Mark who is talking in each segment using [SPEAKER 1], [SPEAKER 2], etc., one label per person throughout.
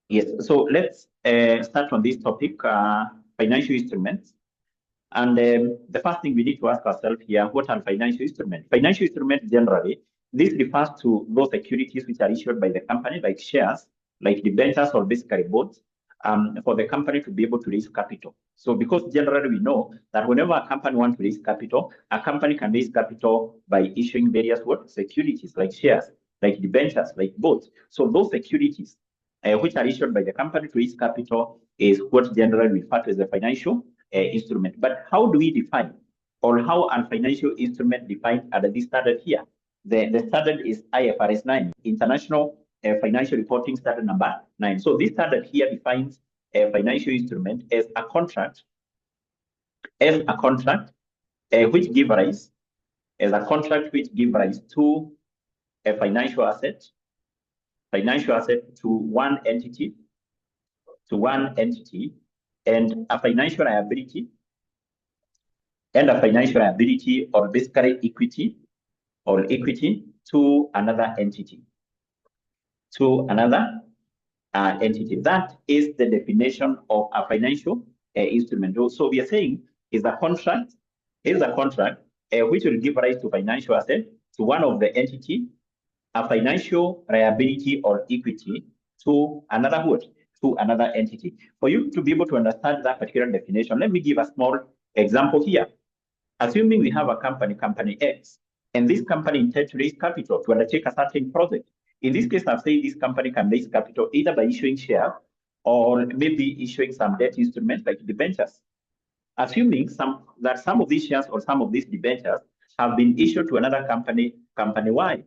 [SPEAKER 1] Yes, so let's start on this topic, financial instruments. And the first thing we need to ask ourselves here, what are financial instruments? Financial instruments generally, this refers to those securities which are issued by the company, like shares, like debentures or basically bonds, for the company to be able to raise capital. So because generally we know that whenever a company wants to raise capital, a company can raise capital by issuing various securities, like shares, like debentures, like bonds. So those securities which are issued by the company to raise capital is what generally referred to as a financial instrument. But how do we define, or how are financial instrument defined under this standard here? The standard is IFRS 9, International Financial Reporting Standard number 9. So this standard here defines a financial instrument as a contract, which give rise, to a financial asset to one entity, and a financial liability, or basically equity to another entity. That is the definition of a financial instrument. So we are saying is a contract which will give rise to financial asset to one of the entity, a financial liability or equity to another entity. For you to be able to understand that particular definition, let me give a small example here. Assuming we have a company X, and this company intends to raise capital to undertake a certain project. In this case, I've said this company can raise capital either by issuing shares or maybe issuing some debt instruments like debentures. Assuming that some of these shares or some of these debentures have been issued to another company Y.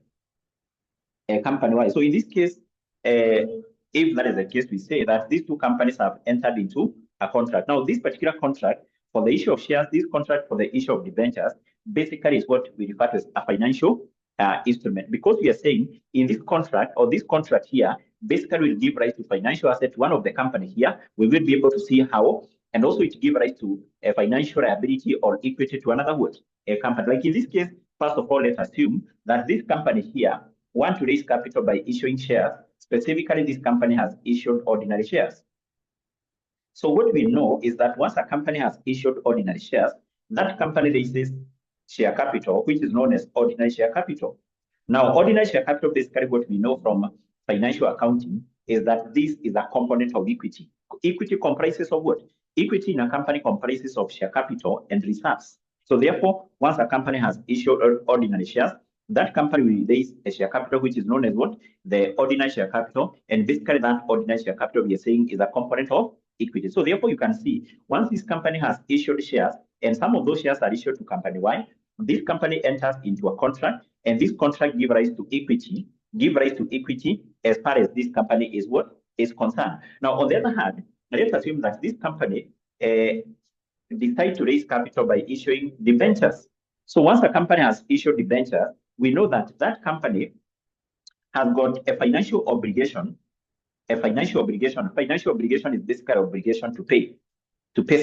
[SPEAKER 1] So in this case, if that is the case, we say that these two companies have entered into a contract. Now, this particular contract for the issue of shares, this contract for the issue of debentures, basically is what we refer to as a financial instrument, because we are saying in this contract, or this contract here, basically will give rise to financial asset to one of the company here. We will be able to see how, and also it give rise to a financial liability or equity to another a company. Like in this case, first of all, let's assume that this company here want to raise capital by issuing shares. Specifically, this company has issued ordinary shares. So what we know is that once a company has issued ordinary shares, that company raises share capital, which is known as ordinary share capital. Now, ordinary share capital, basically what we know from financial accounting is that this is a component of equity. Equity comprises of what? Equity in a company comprises of share capital and reserves. So therefore, once a company has issued ordinary shares, that company will raise a share capital, which is known as what? The ordinary share capital. And basically that ordinary share capital we are saying is a component of equity. So therefore, you can see once this company has issued shares, and some of those shares are issued to company Y, this company enters into a contract, and this contract gives rise to equity, as far as this company is concerned. Now, on the other hand, let's assume that this company decides to raise capital by issuing debentures. So once a company has issued debentures, we know that that company has got a financial obligation. Financial obligation is basically obligation to pay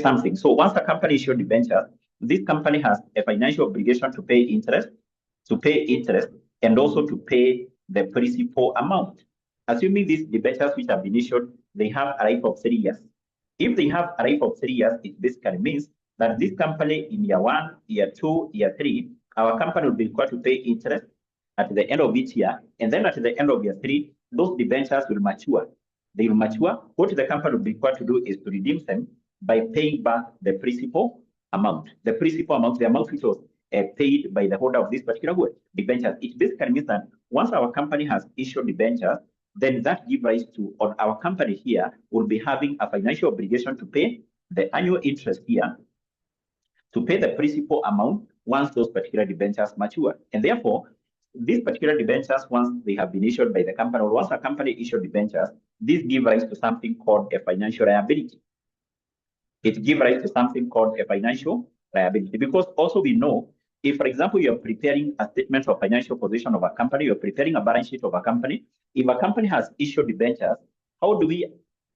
[SPEAKER 1] something. So once a company issued debentures, this company has a financial obligation to pay interest, and also to pay the principal amount. Assuming these debentures which have been issued, they have a life of 3 years. If they have a life of 3 years, it basically means that this company in year 1, year 2, year 3, our company will be required to pay interest at the end of each year, and then at the end of year 3, those debentures will mature. They will mature. What the company will be required to do is to redeem them by paying back the principal amount. The amount which was paid by the holder of this particular debentures. It basically means that once our company has issued debentures, then that gives rise to, or our company here will be having a financial obligation to pay the annual interest here, to pay the principal amount once those particular debentures mature. And therefore, these particular debentures, once they have been issued by the company, or once a company issued debentures, this gives rise to something called a financial liability. It gives rise to something called a financial liability, because also we know, if, for example, you're preparing a statement of financial position of a company, you're preparing a balance sheet of a company. If a company has issued debentures, how do we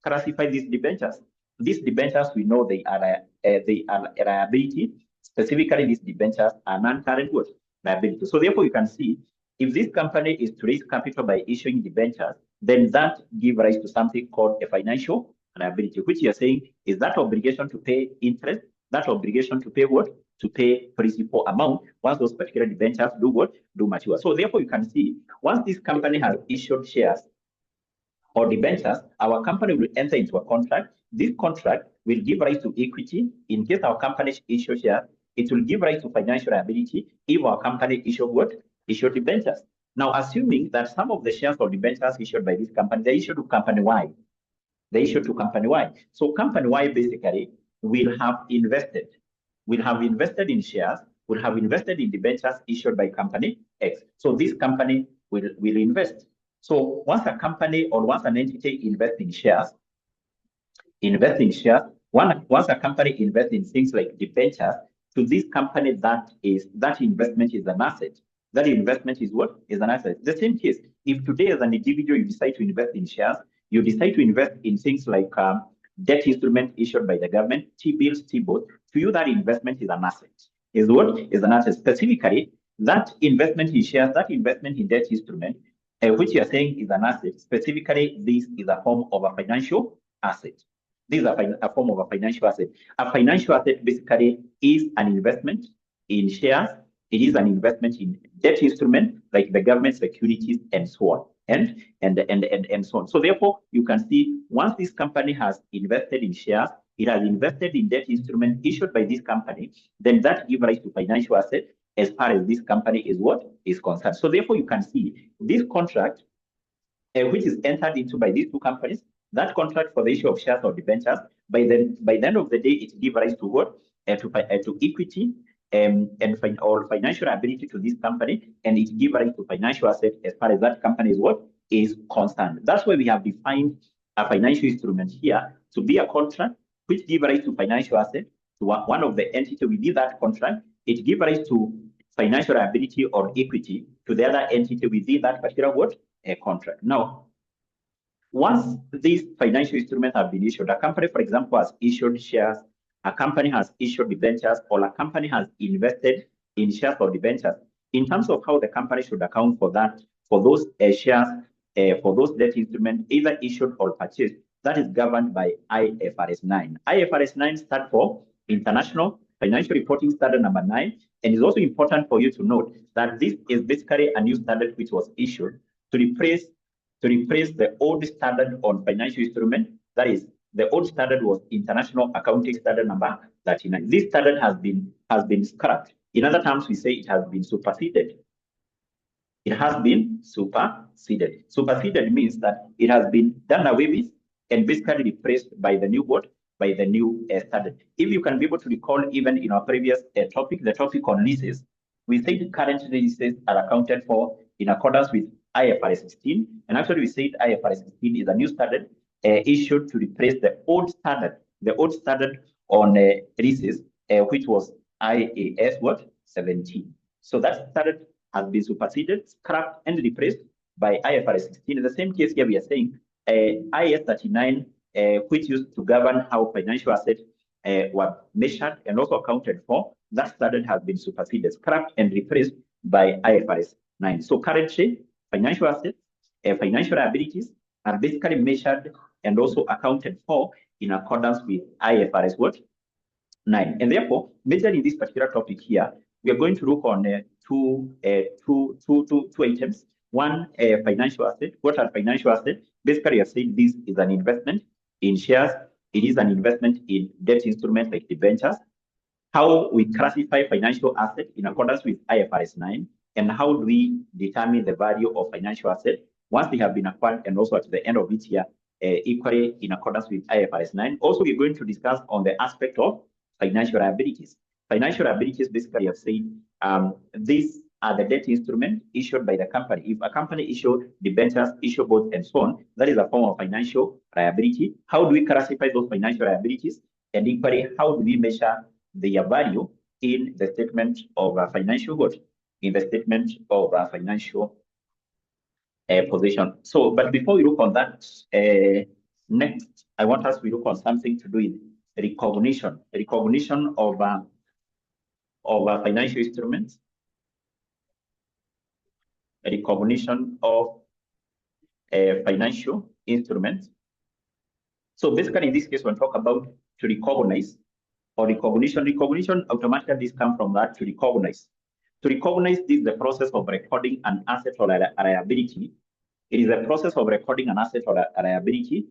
[SPEAKER 1] classify these debentures? These debentures, we know they are a liability. Specifically, these debentures are non-current liability. So therefore, you can see, if this company is to raise capital by issuing debentures, then that gives rise to something called a financial liability, which you're saying is that obligation to pay interest, that obligation to pay what? To pay principal amount once those particular debentures do what? Do mature. So therefore, you can see once this company has issued shares or debentures, our company will enter into a contract. This contract will give rise to equity. In case our company issue shares, it will give rise to financial liability if our company issue what? Issue debentures. Now, assuming that some of the shares or debentures issued by this company, they issue to company Y. They issue to company Y. So company Y basically will have invested in shares, will have invested in debentures issued by company X. So this company will invest. So once a company or once an entity invests in shares, once a company invests in things like debentures, to this company, that investment is an asset. That investment is what? Is an asset. The same case, if today as an individual you decide to invest in shares, you decide to invest in things like debt instrument issued by the government, T-bills, T-bonds, to you that investment is an asset. Is what? Is an asset. Specifically, that investment in shares, that investment in debt instrument, which you are saying is an asset, specifically this is a form of a financial asset. This is a form of a financial asset. A financial asset basically is an investment in shares. It is an investment in debt instrument like the government securities and so on, and so on. So therefore, you can see once this company has invested in shares, it has invested in debt instrument issued by this company, then that gives rise to financial asset as far as this company is what is concerned. So therefore, you can see this contract, which is entered into by these two companies, that contract for the issue of shares or debentures, by the end of the day, it gives rise to what? To equity or financial ability to this company, and it gives rise to financial asset as far as that company is what is concerned. That's why we have defined a financial instrument here to be a contract which gives rise to financial asset to one of the entities within that contract. It gives rise to financial ability or equity to the other entity within that particular what? A contract. Now, once these financial instruments have been issued, a company, for example, has issued shares, a company has issued debentures, or a company has invested in shares or debentures. In terms of how the company should account for that, for those shares, for those debt instruments, either issued or purchased, that is governed by IFRS 9. IFRS 9 stands for International Financial Reporting Standard number 9, and it's also important for you to note that this is basically a new standard which was issued to replace the old standard on financial instrument. That is, the old standard was International Accounting Standard number 39. This standard has been scrapped. In other terms, we say it has been superseded. It has been superseded. Superseded means that it has been done away with and basically replaced by the new what? By the new standard. If you can be able to recall, even in our previous topic, the topic on leases, we said current leases are accounted for in accordance with IFRS 16, and actually we said IFRS 16 is a new standard issued to replace the old standard on leases, which was IAS what? 17. So that standard has been superseded, scrapped, and replaced by IFRS 16. In the same case here, we are saying IAS 39, which used to govern how financial assets were measured and also accounted for, that standard has been superseded, scrapped, and replaced by IFRS 9. So currently, financial assets, financial liabilities are basically measured and also accounted for in accordance with IFRS what? 9. And therefore, majorly in this particular topic here, we are going to look on two items. One, financial asset. What are financial assets? Basically, you are saying this is an investment in shares. It is an investment in debt instruments like debentures. How we classify financial assets in accordance with IFRS 9, and how do we determine the value of financial assets once they have been acquired, and also at the end of each year, equally in accordance with IFRS 9. Also, we're going to discuss on the aspect of financial liabilities. Financial liabilities basically have said these are the debt instruments issued by the company. If a company issued debentures, issue bonds, and so on, that is a form of financial liability. How do we classify those financial liabilities? And equally, how do we measure their value in the statement of financial what? In the statement of financial position. So, but before we look on that, next, I want us to look on something to do with recognition of financial instruments, recognition of financial instruments. So basically, in this case, when we talk about to recognize or recognition, automatically this comes from that to recognize. To recognize, this is the process of recording an asset or a liability. It is a process of recording an asset or a liability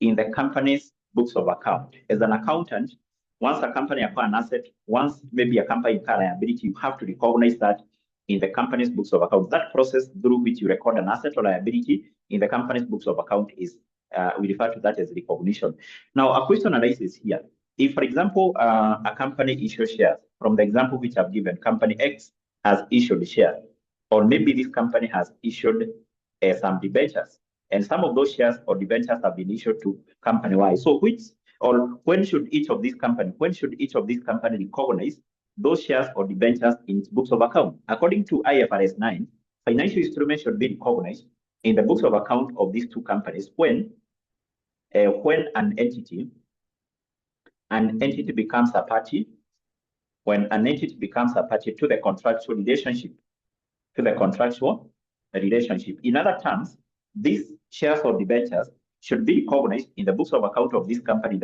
[SPEAKER 1] in the company's books of account. As an accountant, once a company acquires an asset, once maybe a company acquires a liability, you have to recognize that in the company's books of account. That process through which you record an asset or liability in the company's books of account is, we refer to that as recognition. Now, a question arises here. If, for example, a company issues shares, from the example which I've given, company X has issued shares, or maybe this company has issued some debentures, and some of those shares or debentures have been issued to company Y. So when should each of these companies recognize those shares or debentures in its books of account? According to IFRS 9, financial instruments should be recognized in the books of account of these two companies when an entity becomes a party, when an entity becomes a party to the contractual relationship, In other terms, these shares or debentures should be recognized in the books of account of this company,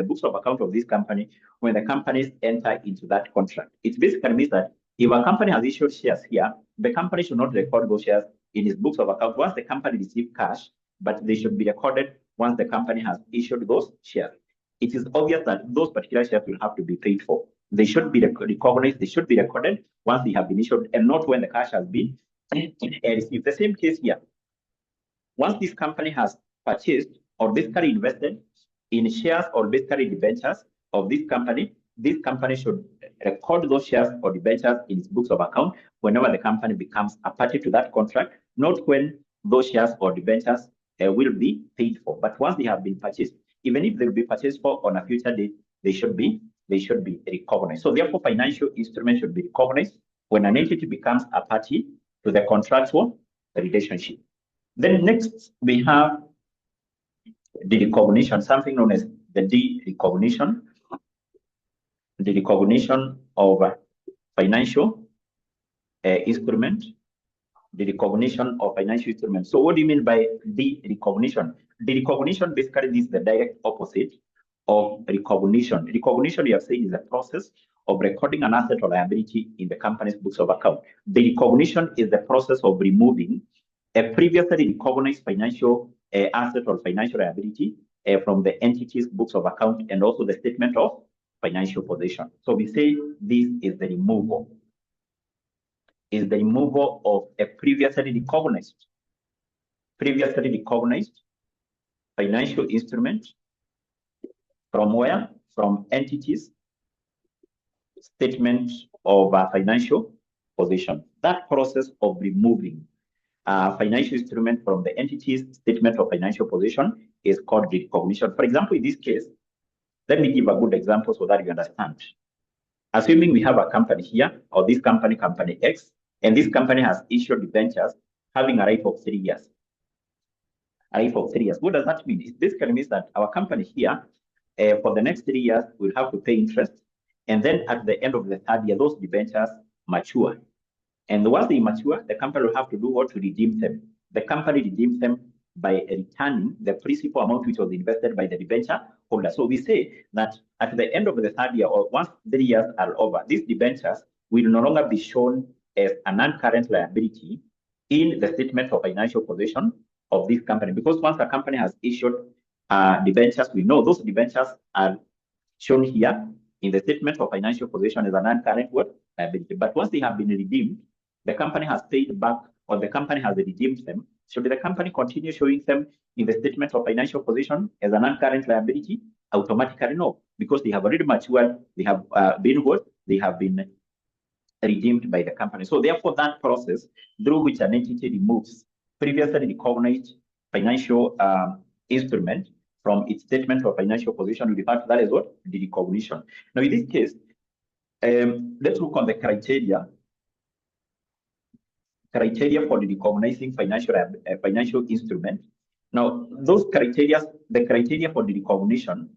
[SPEAKER 1] when the companies enter into that contract. It basically means that if a company has issued shares here, the company should not record those shares in its books of account once the company receives cash, but they should be recorded once the company has issued those shares. It is obvious that those particular shares will have to be paid for. They should be recognized, they should be recorded once they have been issued and not when the cash has been received. The same case here. Once this company has purchased or basically invested in shares or basically debentures of this company should record those shares or debentures in its books of account whenever the company becomes a party to that contract, not when those shares or debentures will be paid for. But once they have been purchased, even if they will be purchased for on a future date, they should be recognized. So therefore, financial instruments should be recognized when an entity becomes a party to the contractual relationship. Then next, we have the recognition, something known as the recognition of financial instrument. The recognition of financial instruments. So what do you mean by the recognition? The recognition basically is the direct opposite of recognition. Recognition, you have said, is a process of recording an asset or liability in the company's books of account. The recognition is the process of removing a previously recognized financial asset or financial liability from the entity's books of account and also the statement of financial position. So we say this is the removal. Is the removal of a previously recognized financial instrument from where? From entities' statement of financial position. That process of removing financial instrument from the entity's statement of financial position is called recognition. For example, in this case, let me give a good example so that you understand. Assuming we have a company here, or this company X, and this company has issued debentures having a life of 3 years. A life of 3 years. What does that mean? It basically means that our company here, for the next 3 years, will have to pay interest. And then at the end of the 3rd year, those debentures mature. And once they mature, the company will have to do what? To redeem them. The company redeems them by returning the principal amount which was invested by the debenture holder. So we say that at the end of the 3rd year, or once 3 years are over, these debentures will no longer be shown as a non-current liability in the statement of financial position of this company. Because once a company has issued debentures, we know those debentures are shown here in the statement of financial position as a non-current liability. But once they have been redeemed, the company has paid back, or the company has redeemed them. Should the company continue showing them in the statement of financial position as a non-current liability? Automatically no, because they have already matured. They have They have been redeemed by the company. So therefore, that process through which an entity removes previously recognized financial instrument from its statement of financial position, we refer to that as what? The recognition. Now, in this case, let's look on the criteria for the recognizing financial instrument. Now, those criteria, the criteria for the recognition,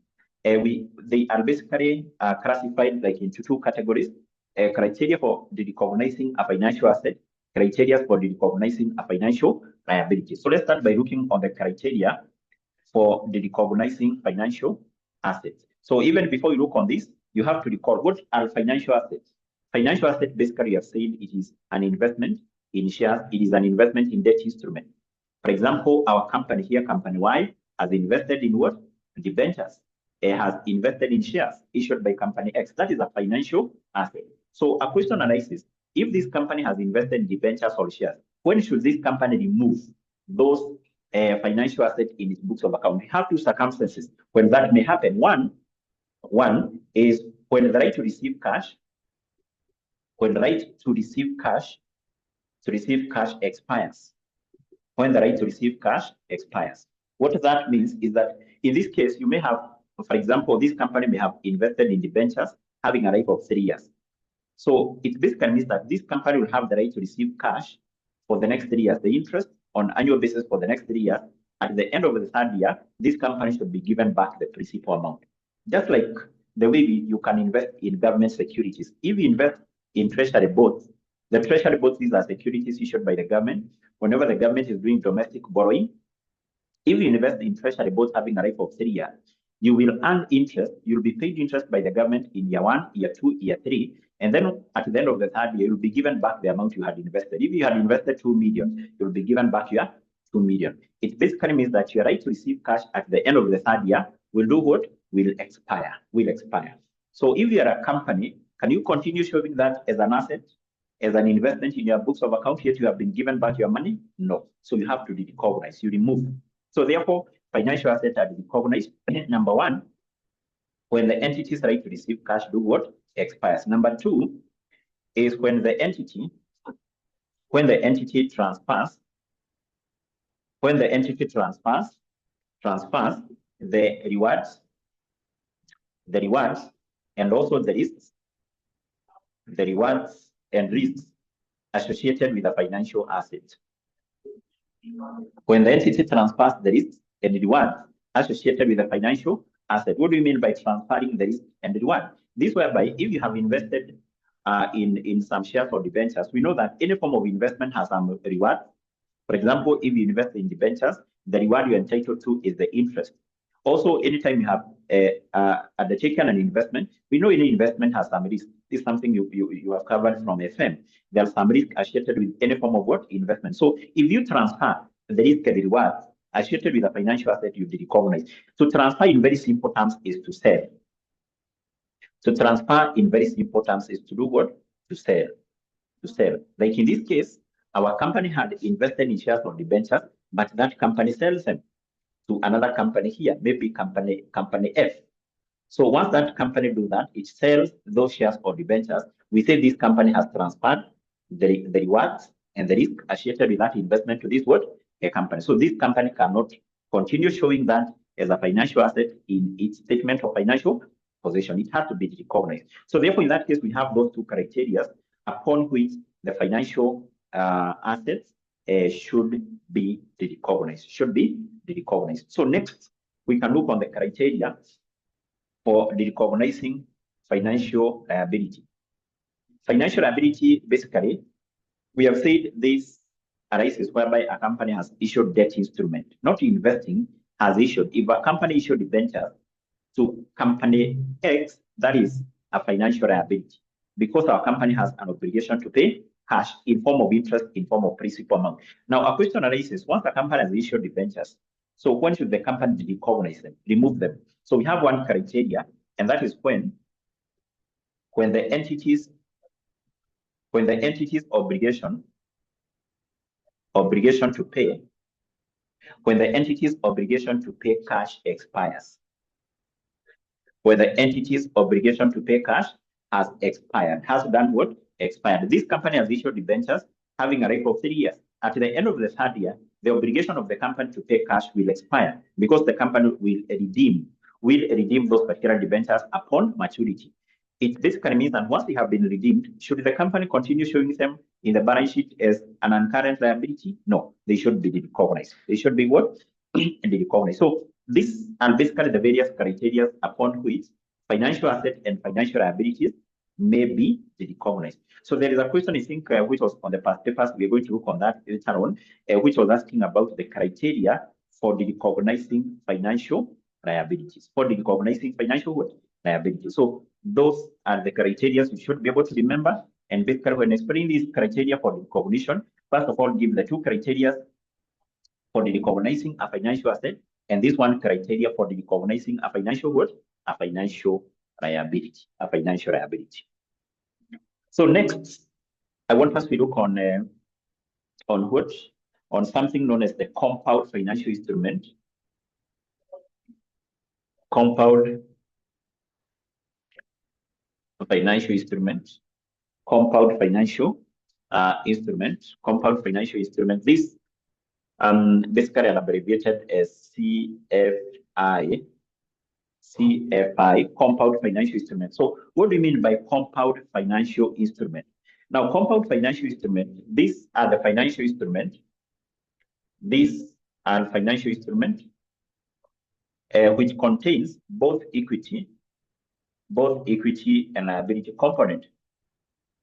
[SPEAKER 1] they are basically classified like into 2 categories. Criteria for the recognizing a financial asset, criteria for the recognizing a financial liabilities. So let's start by looking on the criteria for the recognizing financial assets. So even before you look on this, you have to recall what are financial assets. Financial asset, basically, you have said it is an investment in shares, it is an investment in debt instrument. For example, our company here, company Y, has invested in what? Debentures. It has invested in shares issued by company X. That is a financial asset. So a question arises, if this company has invested in debentures or shares, when should this company remove those financial assets in its books of account? We have two circumstances when that may happen. One is when the right to receive cash, expires. When the right to receive cash expires. What that means is that in this case, you may have, for example, this company may have invested in debentures having a life of 3 years. So it basically means that this company will have the right to receive cash for the next 3 years, the interest on annual basis for the next 3 years. At the end of the 3rd year, this company should be given back the principal amount. Just like the way you can invest in government securities. If you invest in treasury bonds, the treasury bonds, these are securities issued by the government. Whenever the government is doing domestic borrowing, if you invest in treasury bonds having a life of 3 years, you will earn interest. You'll be paid interest by the government in year 1, year 2, year 3, and then at the end of the 3rd year, you'll be given back the amount you had invested. If you had invested 2 million, you'll be given back your 2 million. It basically means that your right to receive cash at the end of the 3rd year will do what? Will expire. So if you are a company, can you continue showing that as an asset, as an investment in your books of account, yet you have been given back your money? No. So you have to recognize, you remove. So therefore, financial assets are recognized. Number 1, when the entity's right to receive cash do what? Expires. Number 2 is when the entity transfers the rewards and also the rewards and risks associated with a financial asset. When the entity transfers the risks and rewards associated with a financial asset. What do you mean by transferring the risk and the reward? This whereby if you have invested in some shares or debentures, we know that any form of investment has some reward. For example, if you invest in debentures, the reward you're entitled to is the interest. Also, anytime you have undertaken an investment, we know any investment has some risk. This is something you have covered from FM. There's some risk associated with any form of what? Investment. So if you transfer the risk and the reward associated with a financial asset, you recognize. To transfer in very simple terms is to sell. To transfer in very simple terms is to do what? To sell. To sell. Like in this case, our company had invested in shares or debentures, but that company sells them to another company here, maybe company F. So once that company do that, it sells those shares or debentures. We say this company has transferred the rewards and the risk associated with that investment to this what? A company. So this company cannot continue showing that as a financial asset in its statement of financial position. It has to be recognized. So therefore, in that case, we have those two criteria upon which the financial assets should be recognized. So next, we can look on the criteria for recognizing financial liability. Financial liability, basically, we have said this arises whereby a company has issued debt instrument, not investing, has issued. If a company issued debentures to company X, that is a financial liability because our company has an obligation to pay cash in form of interest, in form of principal amount. Now, a question arises, once a company has issued debentures, so when should the company recognize them, remove them? So we have one criteria, and that is when the entity's obligation to pay, when the entity's obligation to pay cash expires. When the entity's obligation to pay cash has expired, has done what? Expired. This company has issued debentures having a life of 3 years. At the end of the 3rd year, the obligation of the company to pay cash will expire because the company will redeem those particular debentures upon maturity. It basically means that once they have been redeemed, should the company continue showing them in the balance sheet as an uncurrent liability? No, they should be recognized. They should be what? Recognized. So these are basically the various criteria upon which financial assets and financial liabilities may be recognized. So there is a question, I think, which was on the past papers. We're going to look on that later on, which was asking about the criteria for recognizing financial liabilities. For recognizing financial liabilities. So those are the criteria you should be able to remember. And basically, when explaining these criteria for recognition, first of all, give the two criteria for the recognizing a financial asset, and this one criteria for the recognizing a financial what? A financial liability. A financial liability. So next, I want us to look on what? On something known as the compound financial instrument. Compound financial instrument. Compound financial instrument. Compound financial instrument. This basically abbreviated as CFI, compound financial instrument. So what do you mean by compound financial instrument? Now, compound financial instrument, these are the financial instrument. These are financial instrument which contains both equity and liability component.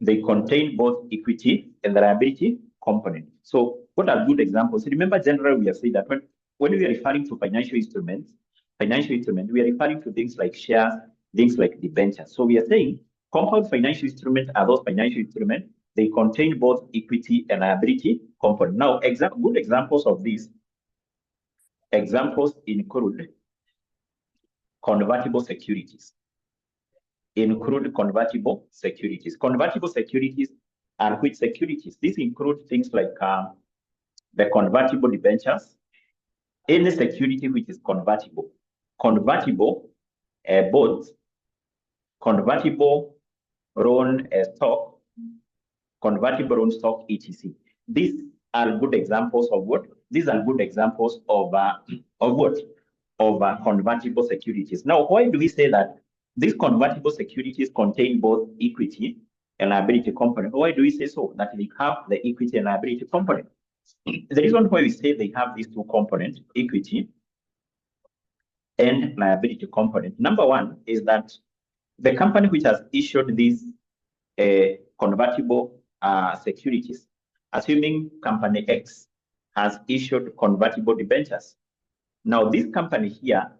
[SPEAKER 1] They contain both equity and the liability component. So what are good examples? Remember, generally, we have said that when we are referring to financial instruments, we are referring to things like shares, things like debentures. So we are saying compound financial instruments are those financial instruments. They contain both equity and liability component. Now, good examples of these examples include convertible securities. Convertible securities. Convertible securities are which securities? These include things like the convertible debentures, any security which is convertible, convertible bonds, convertible loan stock, convertible loan stock, etc. These are good examples of what? These are good examples of what? Of convertible securities. Now, why do we say that these convertible securities contain both equity and liability component? Why do we say so? That they have the equity and liability component. The reason why we say they have these two components, equity and liability component. Number one is that the company which has issued these convertible securities, assuming company X has issued convertible debentures. Now, this company here,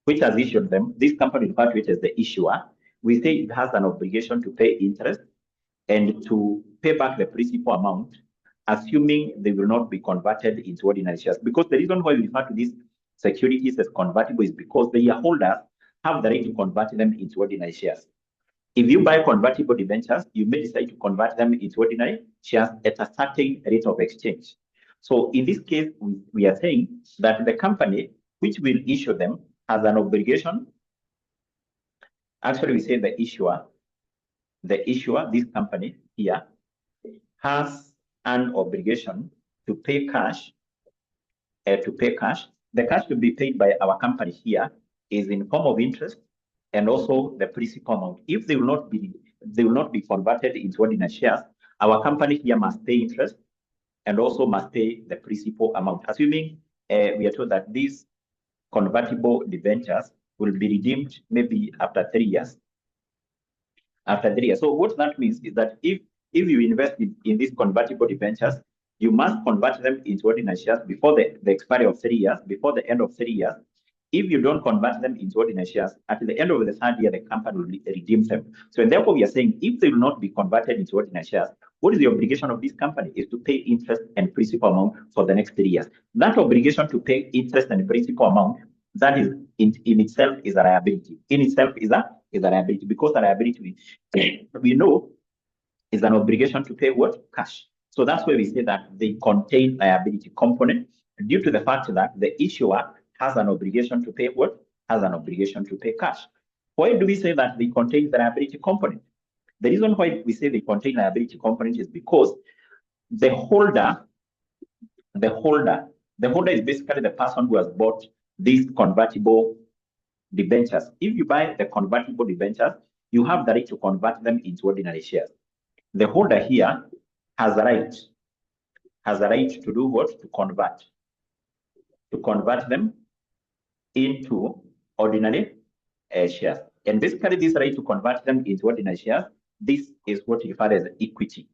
[SPEAKER 1] which has issued them, this company referred to it as the issuer, we say it has an obligation to pay interest and to pay back the principal amount, assuming they will not be converted into ordinary shares. Because the reason why we refer to these securities as convertible is because the holders have the right to convert them into ordinary shares. If you buy convertible debentures, you may decide to convert them into ordinary shares at a certain rate of exchange. So in this case, we are saying that the company which will issue them has an obligation. Actually, we say the issuer, this company here, has an obligation to pay cash. The cash to be paid by our company here is in form of interest and also the principal amount. If they will not be converted into ordinary shares, our company here must pay interest and also must pay the principal amount. Assuming we are told that these convertible debentures will be redeemed maybe after 3 years. After 3 years. So what that means is that if you invest in these convertible debentures, you must convert them into ordinary shares before the expiry of 3 years, before the end of 3 years. If you don't convert them into ordinary shares, at the end of the 3rd year, the company will redeem them. So and therefore, we are saying if they will not be converted into ordinary shares, what is the obligation of this company? Is to pay interest and principal amount for the next 3 years. That obligation to pay interest and principal amount, that is in itself is a liability. In itself is a liability, because the liability we know is an obligation to pay what? Cash. So that's why we say that they contain liability component due to the fact that the issuer has an obligation to pay what? Has an obligation to pay cash. Why do we say that they contain the liability component? The reason why we say they contain liability component is because the holder is basically the person who has bought these convertible debentures. If you buy the convertible debentures, you have the right to convert them into ordinary shares. The holder here has a right to do what? To convert them into ordinary shares. And basically, this right to convert them into ordinary shares this is what you refer as equity.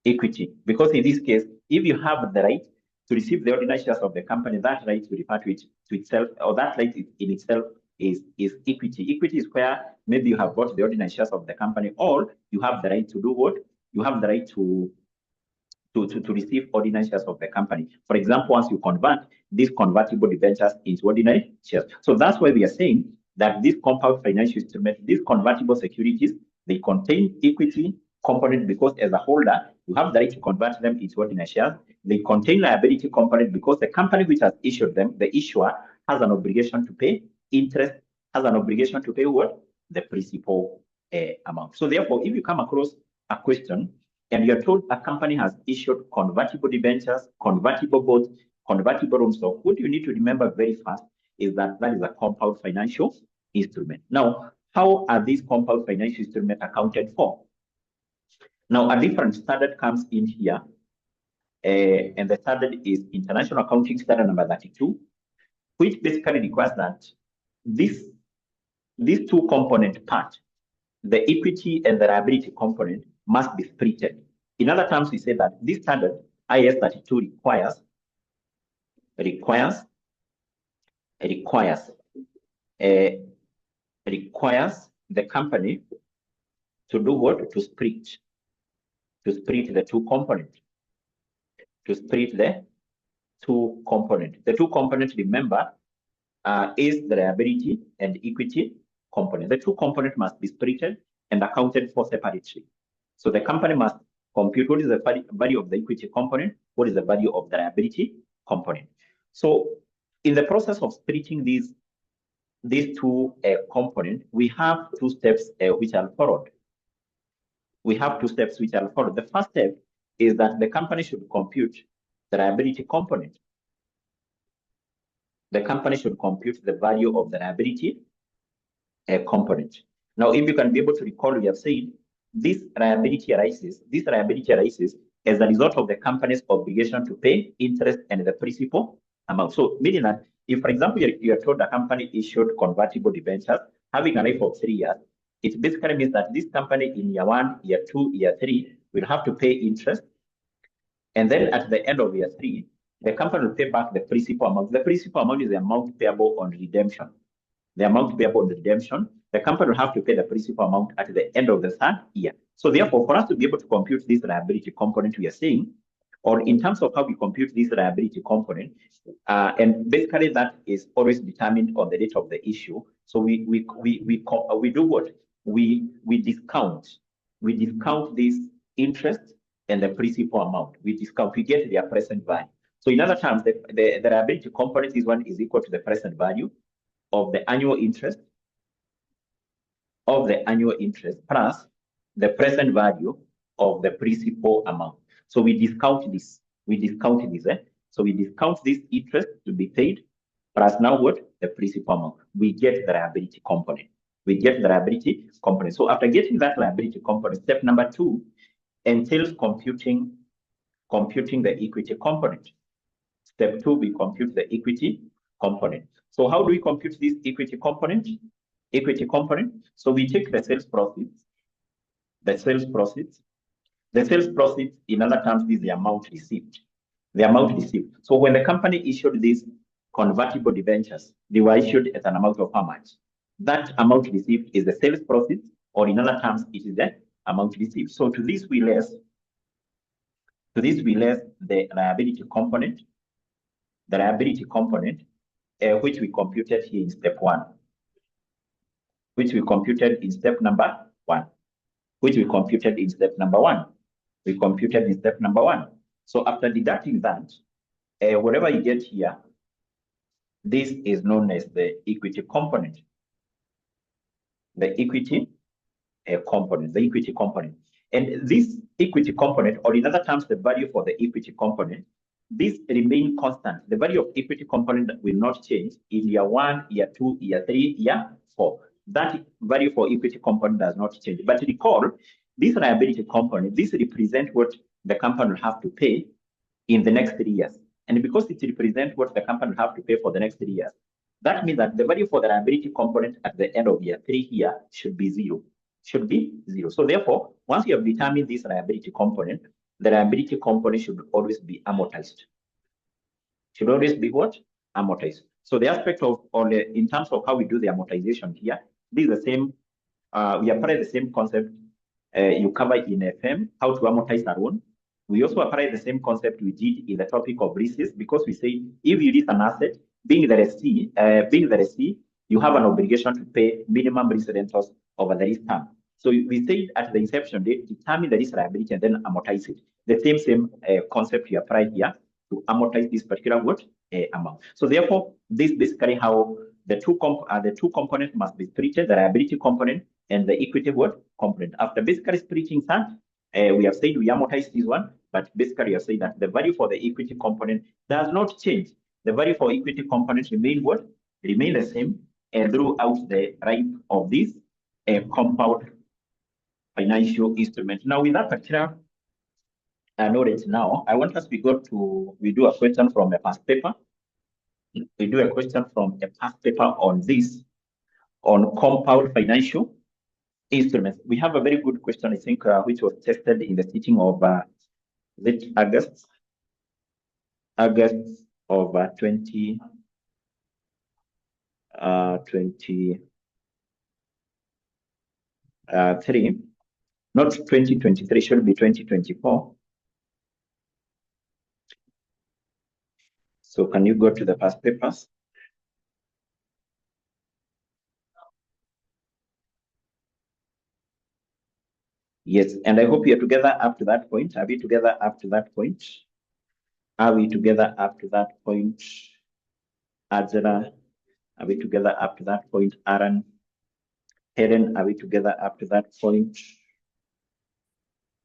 [SPEAKER 1] Equity, because in this case, if you have the right to receive the ordinary shares of the company, that right to refer to itself, or that right in itself is equity. Equity is where maybe you have bought the ordinary shares of the company, or you have the right to do what? You have the right to receive ordinary shares of the company. For example, once you convert these convertible debentures into ordinary shares. So that's why we are saying that these compound financial instruments, these convertible securities, they contain equity component because as a holder, you have the right to convert them into ordinary shares. They contain liability component because the company which has issued them, the issuer, has an obligation to pay interest, has an obligation to pay what? The principal amount. So therefore, if you come across a question and you're told a company has issued convertible debentures, convertible bonds, convertible loans, so what you need to remember very fast is that that is a compound financial instrument. Now, how are these compound financial instruments accounted for? Now, a different standard comes in here, and the standard is International Accounting Standard number 32, which basically requires that these two component part, the equity and the liability component, must be splitted. In other terms, we say that this standard, IAS 32, requires the company to do what? To split the two components. To split the two components. The two components, remember, is the liability and equity component. The two components must be splitted and accounted for separately. So the company must compute what is the value of the equity component, what is the value of the liability component. So in the process of splitting these two components, we have two steps which are followed. We have two steps which are followed. The first step is that the company should compute the liability component. The company should compute the value of the liability component. Now, if you can be able to recall, we have said this liability arises as a result of the company's obligation to pay interest and the principal amount. So, meaning that if, for example, you are told the company issued convertible debentures having a life of 3 years, it basically means that this company in year 1, year 2, year 3 will have to pay interest. And then at the end of year 3, the company will pay back the principal amount. The principal amount is the amount payable on redemption. The amount payable on redemption, the company will have to pay the principal amount at the end of the 3rd year. So therefore, for us to be able to compute this liability component, we are saying, or in terms of how we compute this liability component, and basically that is always determined on the date of the issue. So we do what? We discount this interest and the principal amount. We get their present value. So in other terms, the liability component, this one is equal to the present value of the annual interest plus the present value of the principal amount. So we discount this. So we discount this interest to be paid plus now what? The principal amount. We get the liability component. So after getting that liability component, step number 2 entails computing the equity component. Step 2, we compute the equity component. So how do we compute this equity component? So we take the sales profits. The sales profits, in other terms, is the amount received. So when the company issued these convertible debentures, they were issued at an amount of how much? That amount received is the sales profit, or in other terms, it is the amount received. So to this we less the liability component, which we computed here in step 1, which we computed in step number 1. So after deducting that, whatever you get here, this is known as the equity component. The equity component. And this equity component, or in other terms, the value for the equity component, this remain constant. The value of equity component will not change in year 1, year 2, year 3, year 4. That value for equity component does not change. But recall, this liability component, this represents what the company will have to pay in the next 3 years. And because it represents what the company will have to pay for the next 3 years, that means that the value for the liability component at the end of year 3 here should be 0. should be 0. So therefore, once you have determined this liability component, the liability component should always be amortized. Should always be what? Amortized. So the aspect of, or in terms of how we do the amortization here, this is the same, we apply the same concept you cover in FM, how to amortize a loan. We also apply the same concept we did in the topic of leases, because we say if you lease an asset, being the lessee, you have an obligation to pay minimum lease rentals over the lease term. So we say at the inception date, determine the lease liability and then amortize it. The same concept you apply here to amortize this particular amount. So therefore, this basically how the two components must be treated: the liability component and the equity component. After basically splitting that, we have said we amortize this one, but basically we have said that the value for the equity component does not change. The value for equity components remain the same throughout the life of this compound financial instrument. Now, with that particular knowledge, now I want us we do a question from a past paper. We do a question from a past paper on this, on compound financial instruments. We have a very good question, I think, which was tested in the teaching of August of 2023, not 2023, should be 2024. So can you go to the past papers? Yes, and I hope you're together up to that point. Are we together up to that point? Are we together up to that point? Angela, are we together up to that point? Aaron, Helen, are we together up to that point?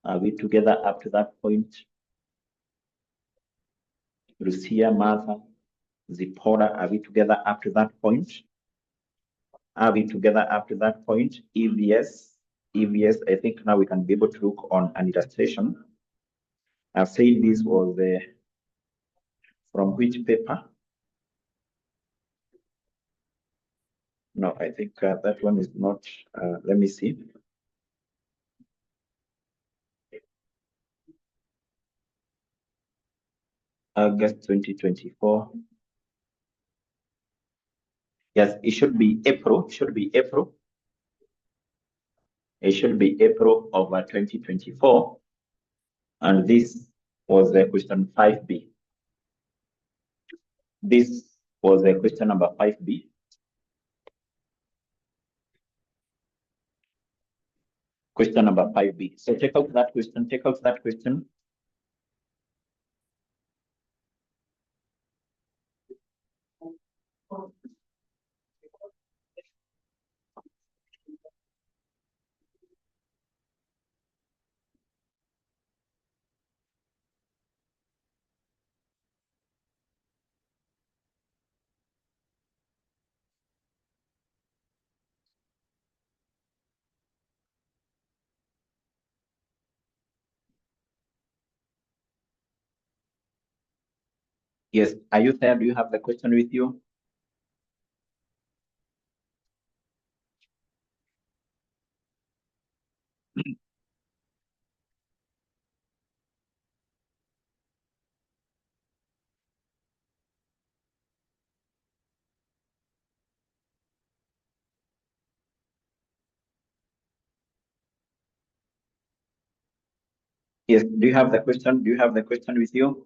[SPEAKER 1] Are we together up to that point? Lucia, Martha, Zipporah, are we together up to that point? Are we together up to that point? If yes, I think now we can be able to look on an illustration. I've said this was from which paper? No, I think that one is not. Let me see. August 2024. Yes, it should be April. It should be April. It should be April of 2024. And this was the question 5B. This was the question number 5B. Question number 5B. So take out that question, take out that question. Yes, are you there? Do you have the question with you? Yes, do you have the question? Do you have the question with you?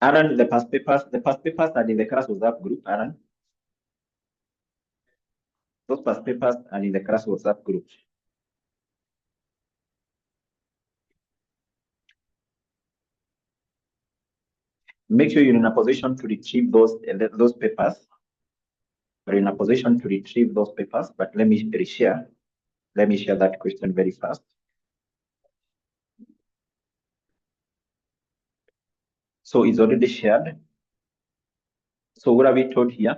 [SPEAKER 1] Aaron, the past papers are in the class WhatsApp group, Aaron. Those past papers are in the class WhatsApp group. Make sure you're in a position to retrieve those papers. You're in a position to retrieve those papers, but let me reshare. Let me share that question very fast. So it's already shared. So what are we told here?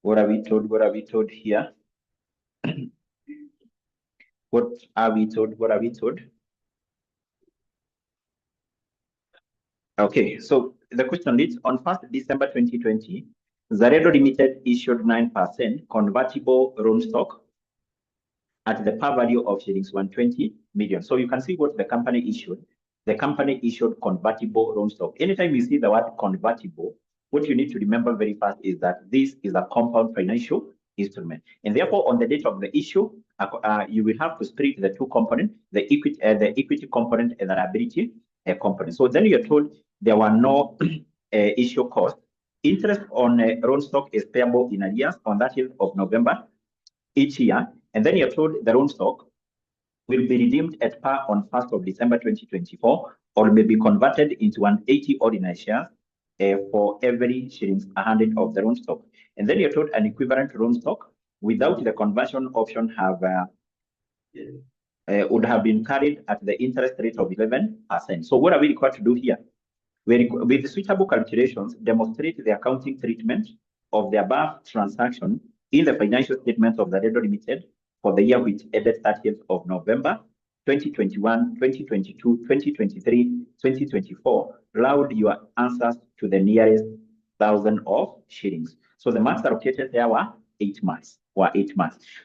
[SPEAKER 1] What are we told? What are we told here? What are we told? What are we told? Okay, so the question is, on 1st December 2020, 𝗙𝐸𝐻 Limited issued 9% convertible loan stock at the par value of shillings 120 million. So you can see what the company issued. The company issued convertible loan stock. Anytime you see the word convertible, what you need to remember very fast is that this is a compound financial instrument. And therefore, on the date of the issue, you will have to split the two components, the equity component and the liability component. So then you're told there were no issue costs. Interest on loan stock is payable in arrears on 30th of November each year. And then you're told the loan stock will be redeemed at par on 1st of December 2024, or may be converted into 180 ordinary shares for every shillings 100 of the loan stock. And then you're told an equivalent loan stock without the conversion option would have been carried at the interest rate of 11%. So what are we required to do here? With suitable calculations, demonstrate the accounting treatment of the above transaction in the financial statements of 𝗙𝐸𝐻 Limited for the year which ended 30th of November 2021, 2022, 2023, 2024. Loud your answers to the nearest 1,000 of shillings. So the marks allocated there were 8 marks.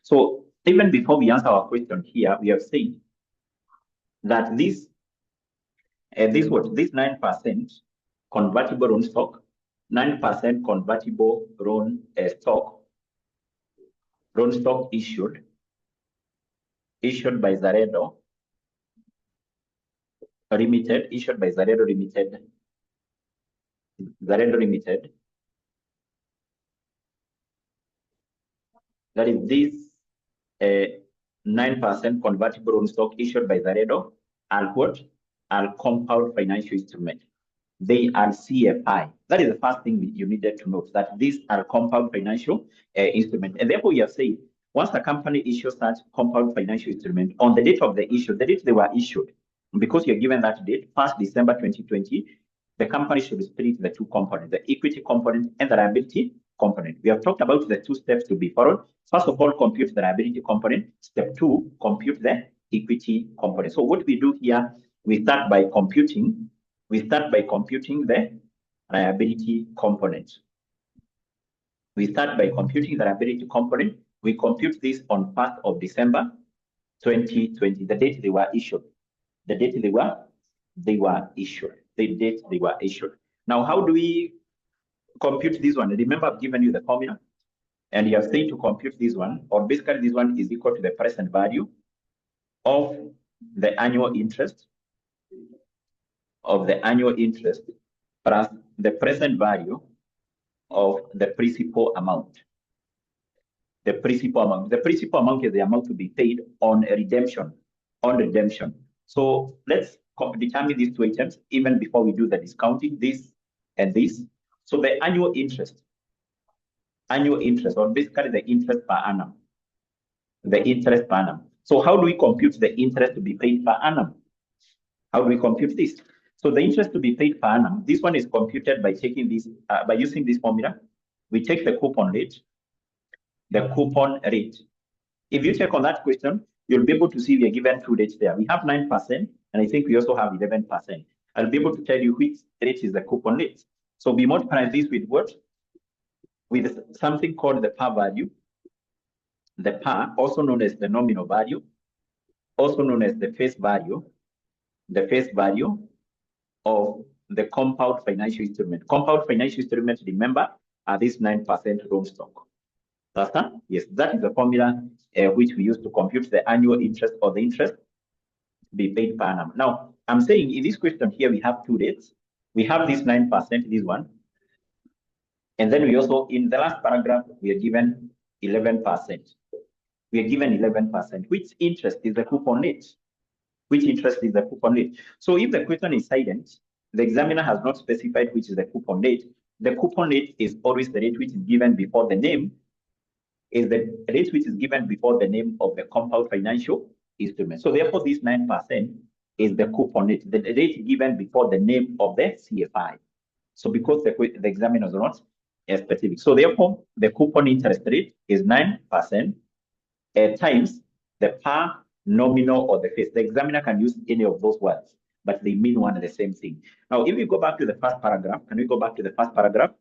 [SPEAKER 1] So even before we answer our question here, we have said that this 9% convertible loan stock, 9% convertible loan stock issued by 𝗙𝐸𝐻 Limited, issued by 𝗙𝐸𝐻 Limited. That is this 9% convertible loan stock issued by 𝗙𝐸𝐻 are what? Are compound financial instruments. They are CFI. That is the first thing you needed to note, that these are compound financial instruments. And therefore, you have said, once a company issues such compound financial instrument, on the date of the issue, the date they were issued, because you're given that date, 1st December 2020, the company should split the two components, the equity component and the liability component. We have talked about the 2 steps to be followed. First of all, compute the liability component. Step 2, compute the equity component. So what we do here, we start by computing the liability component. We compute this on 1st of December 2020, the date they were issued. Now, how do we compute this one? Remember, I've given you the formula, and you have said to compute this one, or basically this one is equal to the present value of the annual interest plus the present value of the principal amount. The principal amount is the amount to be paid on redemption. So let's determine these 2 items even before we do the discounting, this and this. So the annual interest, or basically the interest per annum. So how do we compute the interest to be paid per annum? How do we compute this? So the interest to be paid per annum, this one is computed by taking this, by using this formula. We take the coupon rate. If you check on that question, you'll be able to see we are given 2 rates there. We have 9%, and I think we also have 11%. I'll be able to tell you which rate is the coupon rate. So we multiply this with what? With something called the par value. The par, also known as the nominal value, also known as the face value of the compound financial instrument. Compound financial instruments, remember, are this 9% loan stock. Understand? Yes, that is the formula which we use to compute the annual interest, or the interest to be paid per annum. Now, I'm saying in this question here, we have 2 rates. We have this 9%, this one. And then we also, in the last paragraph, we are given 11%. Which interest is the coupon rate? So if the question is silent, the examiner has not specified which is the coupon rate. The coupon rate is always the rate which is given before the name, of the compound financial instrument. So therefore, this 9% is the coupon rate, the rate given before the name of the CFI. So because the examiner is not specific. So therefore, the coupon interest rate is 9% times the par, nominal, or the face. The examiner can use any of those words, but they mean one and the same thing. Now, if we go back to the first paragraph, can we go back to the first paragraph?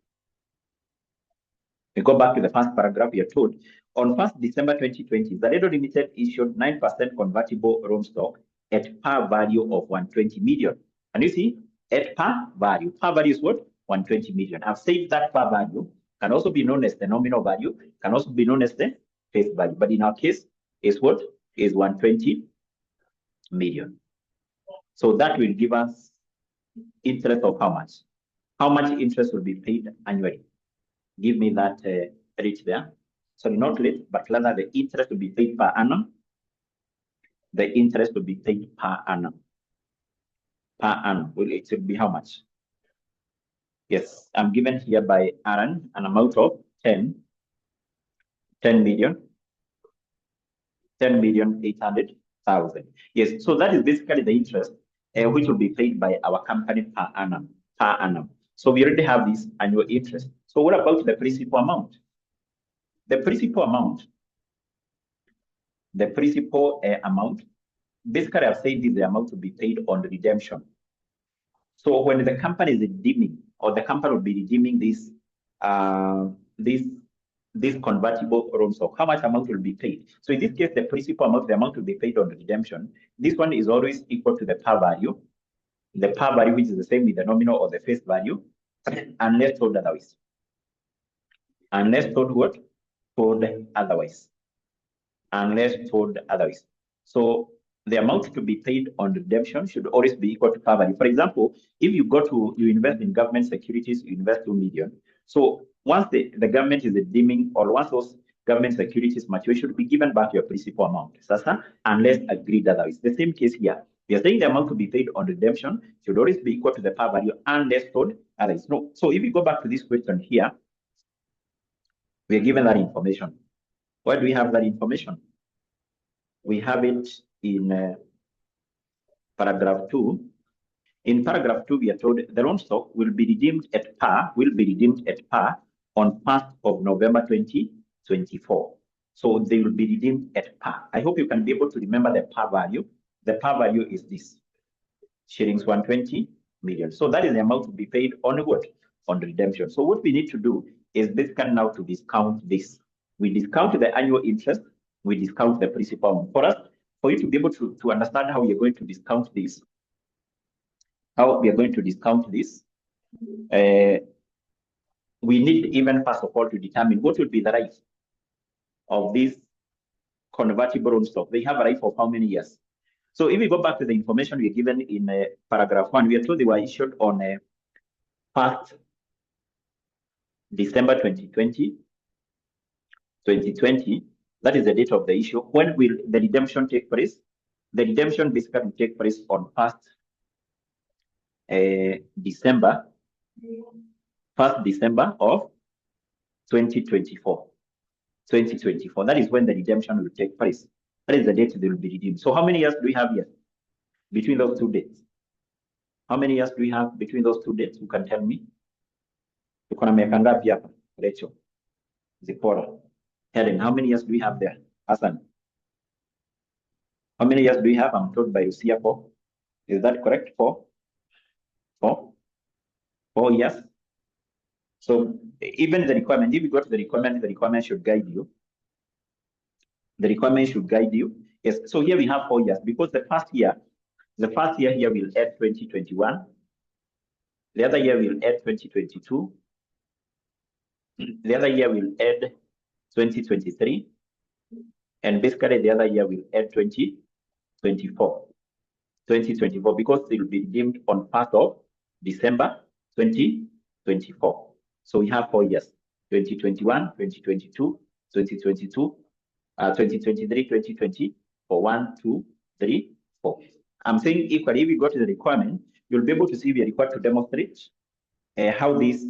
[SPEAKER 1] We go back to the first paragraph. We are told on 1st December 2020, 𝗏𝗏 Limited issued 9% convertible loan stock at par value of 120 million. And you see, at par value. Par value is what? 120 million. I've said that par value can also be known as the nominal value, can also be known as the face value. But in our case, is what? Is 120 million. So that will give us interest of how much? How much interest will be paid annually? Give me that rate there. Sorry, not rate, but rather the interest will be paid per annum. The interest will be paid per annum. Per annum. Well, it will be how much? Yes, I'm given here by Aaron an amount of 10 million, 10,800,000. Yes, so that is basically the interest which will be paid by our company per annum. Per annum. So we already have this annual interest. So what about the principal amount? The principal amount, basically I've said this is the amount to be paid on redemption. So when the company is redeeming, or the company will be redeeming this convertible loan stock, how much amount will be paid? So in this case, the principal amount, the amount will be paid on redemption. This one is always equal to the par value. The par value, which is the same with the nominal or the face value, unless told otherwise. Unless told what? Told otherwise. Unless told otherwise. So the amount to be paid on redemption should always be equal to par value. For example, if you you invest in government securities, you invest 2 million. So once the government is redeeming, or once those government securities mature, should be given back your principal amount. Sasa, unless agreed otherwise. The same case here. We are saying the amount to be paid on redemption should always be equal to the par value unless told otherwise. No. So if we go back to this question here, we are given that information. Where do we have that information? We have it in paragraph 2. In paragraph 2, we are told the loan stock will be redeemed at par, on 1st of November 2024. So they will be redeemed at par. I hope you can be able to remember the par value. The par value is this, shillings 120 million. So that is the amount to be paid on what? On redemption. So what we need to do is basically now to discount this. We discount the annual interest, we discount the principal amount. For you to be able to understand how you're going to discount this, we need even first of all to determine what will be the life of this convertible loan stock. They have a life of how many years? So if we go back to the information we are given in paragraph 1, we are told they were issued on 1st December 2020. That is the date of the issue. When will the redemption take place? The redemption basically will take place on 1st December of 2024. That is when the redemption will take place. That is the date they will be redeemed. So how many years do we have here between those two dates? How many years do we have between those two dates? You can tell me. Rachel, Zipporah, Helen, how many years do we have there? Hassan, how many years do we have? I'm told by Lucia 4. Is that correct? 4 years. So even the requirement, if you go to the requirement should guide you. The requirement should guide you. Yes. So here we have 4 years, because the first year here will add 2021. The other year will add 2022. The other year will add 2023. And basically the other year will add 2024. Because they will be redeemed on 1st of December 2024. So we have 4 years: 2021, 2022, 2022, 2023, 2024. 1, 2, 3, 4. I'm saying equally, if you go to the requirement, you'll be able to see we are required to demonstrate how this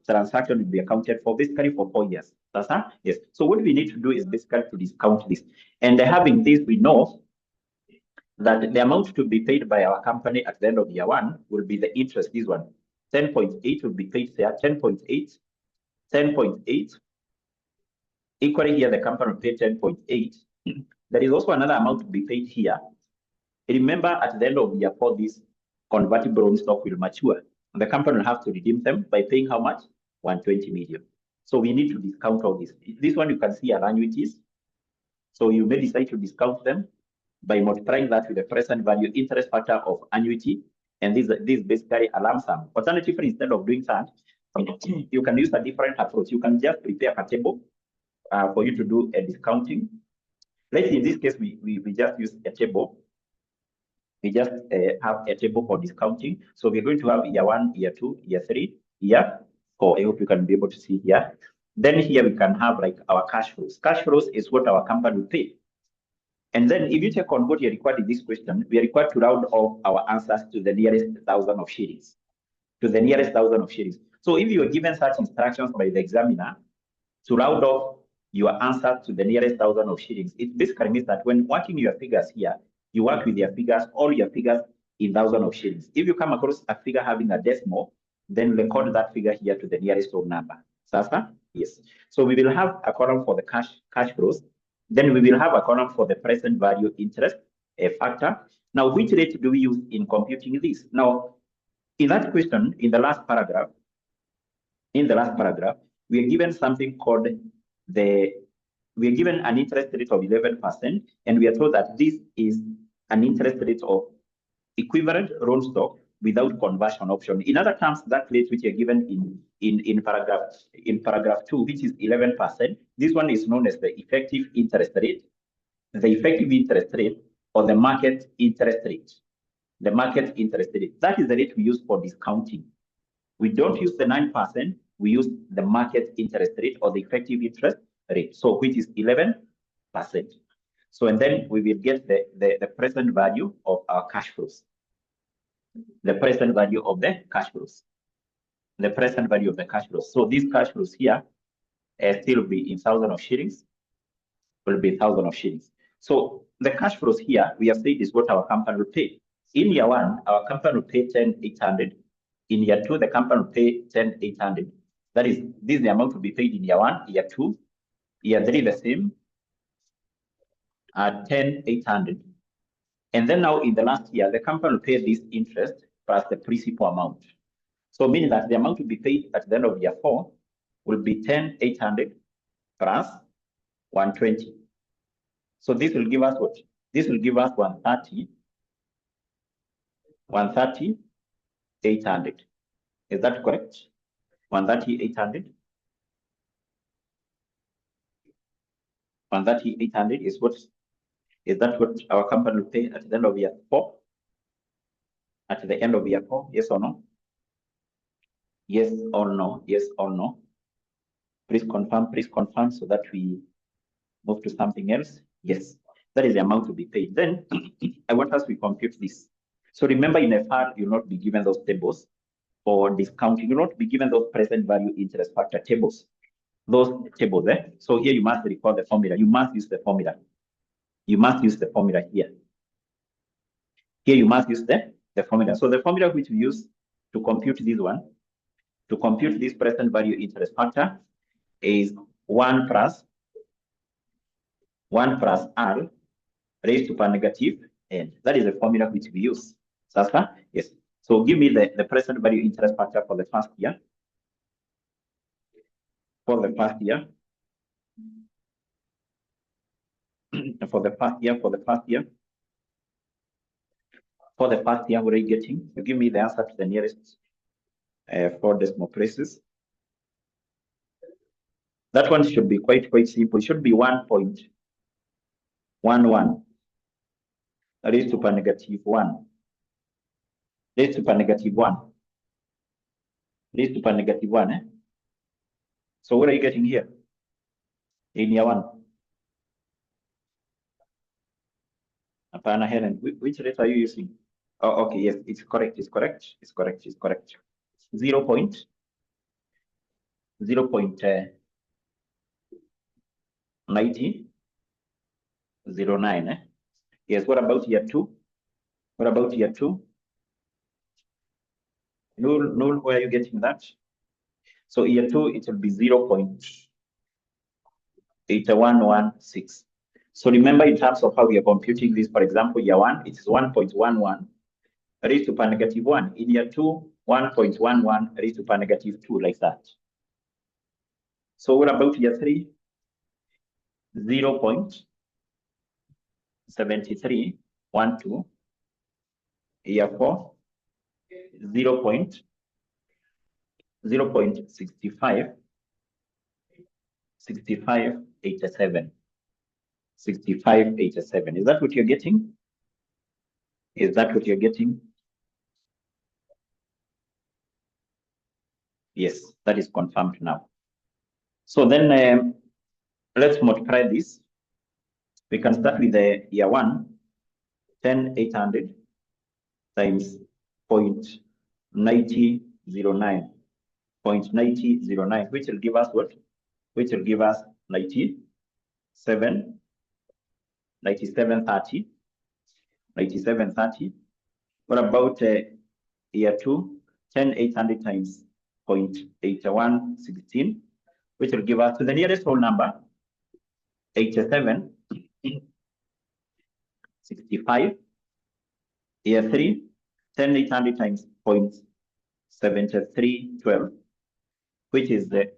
[SPEAKER 1] transaction will be accounted for, basically for 4 years. That's that? Yes. So what we need to do is basically to discount this. And having this, we know that the amount to be paid by our company at the end of year 1 will be the interest, this one. 10.8 will be paid there, 10.8. Equally here, the company will pay 10.8. There is also another amount to be paid here. Remember, at the end of year 4, this convertible loan stock will mature. And the company will have to redeem them by paying how much? 120 million. So we need to discount all this. This one you can see are annuities. So you may decide to discount them by multiplying that with the present value interest factor of annuity. And this is basically a lump sum. Alternatively, instead of doing that, you can use a different approach. You can just prepare a table for you to do a discounting. Let's say in this case, we just use a table. We just have a table for discounting. So we're going to have year 1, year 2, year 3, year 4. I hope you can be able to see here. Then here we can have like our cash flows. Cash flows is what our company will pay. And then if you take on what you're required in this question, we are required to round off our answers to the nearest 1,000 of shillings. To the nearest 1,000 of shillings. So if you are given such instructions by the examiner to round off your answer to the nearest 1,000 of shillings, it basically means that when working your figures here, you work with your figures, all your figures in 1,000 of shillings. If you come across a figure having a decimal, then record that figure here to the nearest whole number. Sasa? Yes. So we will have a column for the cash flows. Then we will have a column for the present value interest, a factor. Now, which rate do we use in computing this? Now, in that question, in the last paragraph, we are given something called we are given an interest rate of 11%, and we are told that this is an interest rate of equivalent loan stock without conversion option. In other terms, that rate which are given in paragraph 2, which is 11%, this one is known as the effective interest rate, or the market interest rate. The market interest rate. That is the rate we use for discounting. We don't use the 9%, we use the market interest rate or the effective interest rate, so which is 11%. So, and then we will get the present value of our cash flows. The present value of the cash flows. The present value of the cash flows. So these cash flows here still be in 1,000 of shillings, will be 1,000 of shillings. So the cash flows here, we have said is what our company will pay. In year 1, our company will pay 10,800. In year 2, the company will pay 10,800. That is, this is the amount to be paid in year 1, year 2, year 3, the same, at 10,800. And then now in the last year, the company will pay this interest plus the principal amount. So meaning that the amount to be paid at the end of year 4 will be 10,800 plus 120. So this will give us what? This will give us 130,800. Is that correct? 130,800. 130,800 is what? Is that what our company will pay at the end of year 4? At the end of year 4, yes or no? Yes or no? Yes or no? Please confirm so that we move to something else. Yes, that is the amount to be paid. Then I want us to compute this. So remember, in FR, you'll not be given those tables for discounting. You'll not be given those present value interest factor tables. Those tables there. So here you must recall the formula. You must use the formula. You must use the formula here. Here you must use the formula. So the formula which we use to compute this one, to compute this present value interest factor, is 1 plus R raised to power negative n. That is the formula which we use. Sasa? Yes. So give me the present value interest factor for the first year. For the first year. For the first year, what are you getting? You give me the answer to the nearest 4 decimal places. That one should be quite simple. It should be 1.11 raised to power negative 1. Raised to power negative 1. Raised to power negative 1. Eh? So what are you getting here? In year 1. Apana Helen, which rate are you using? Oh, okay, yes, it's correct. 0.9009. Eh? Yes, what about year 2? What about year 2? Null, where are you getting that? So year 2, it will be 0.8116. So remember, in terms of how we are computing this, for example, year 1, it is 1.11 raised to power negative 1. In year 2, 1.11 raised to power negative 2, like that. So what about year 3? 0.7312. Year 4, 0.6587. 6587. Is that what you're getting? Is that what you're getting? Yes, that is confirmed now. So then let's multiply this. We can start with the year 1, 10,800 times 0.9009. 0.9009, which will give us what? Which will give us 9730. What about year 2, 10,800 times 0.8116, which will give us to the nearest whole number 8765. Year 3, 10,800 times 0.7312, which is the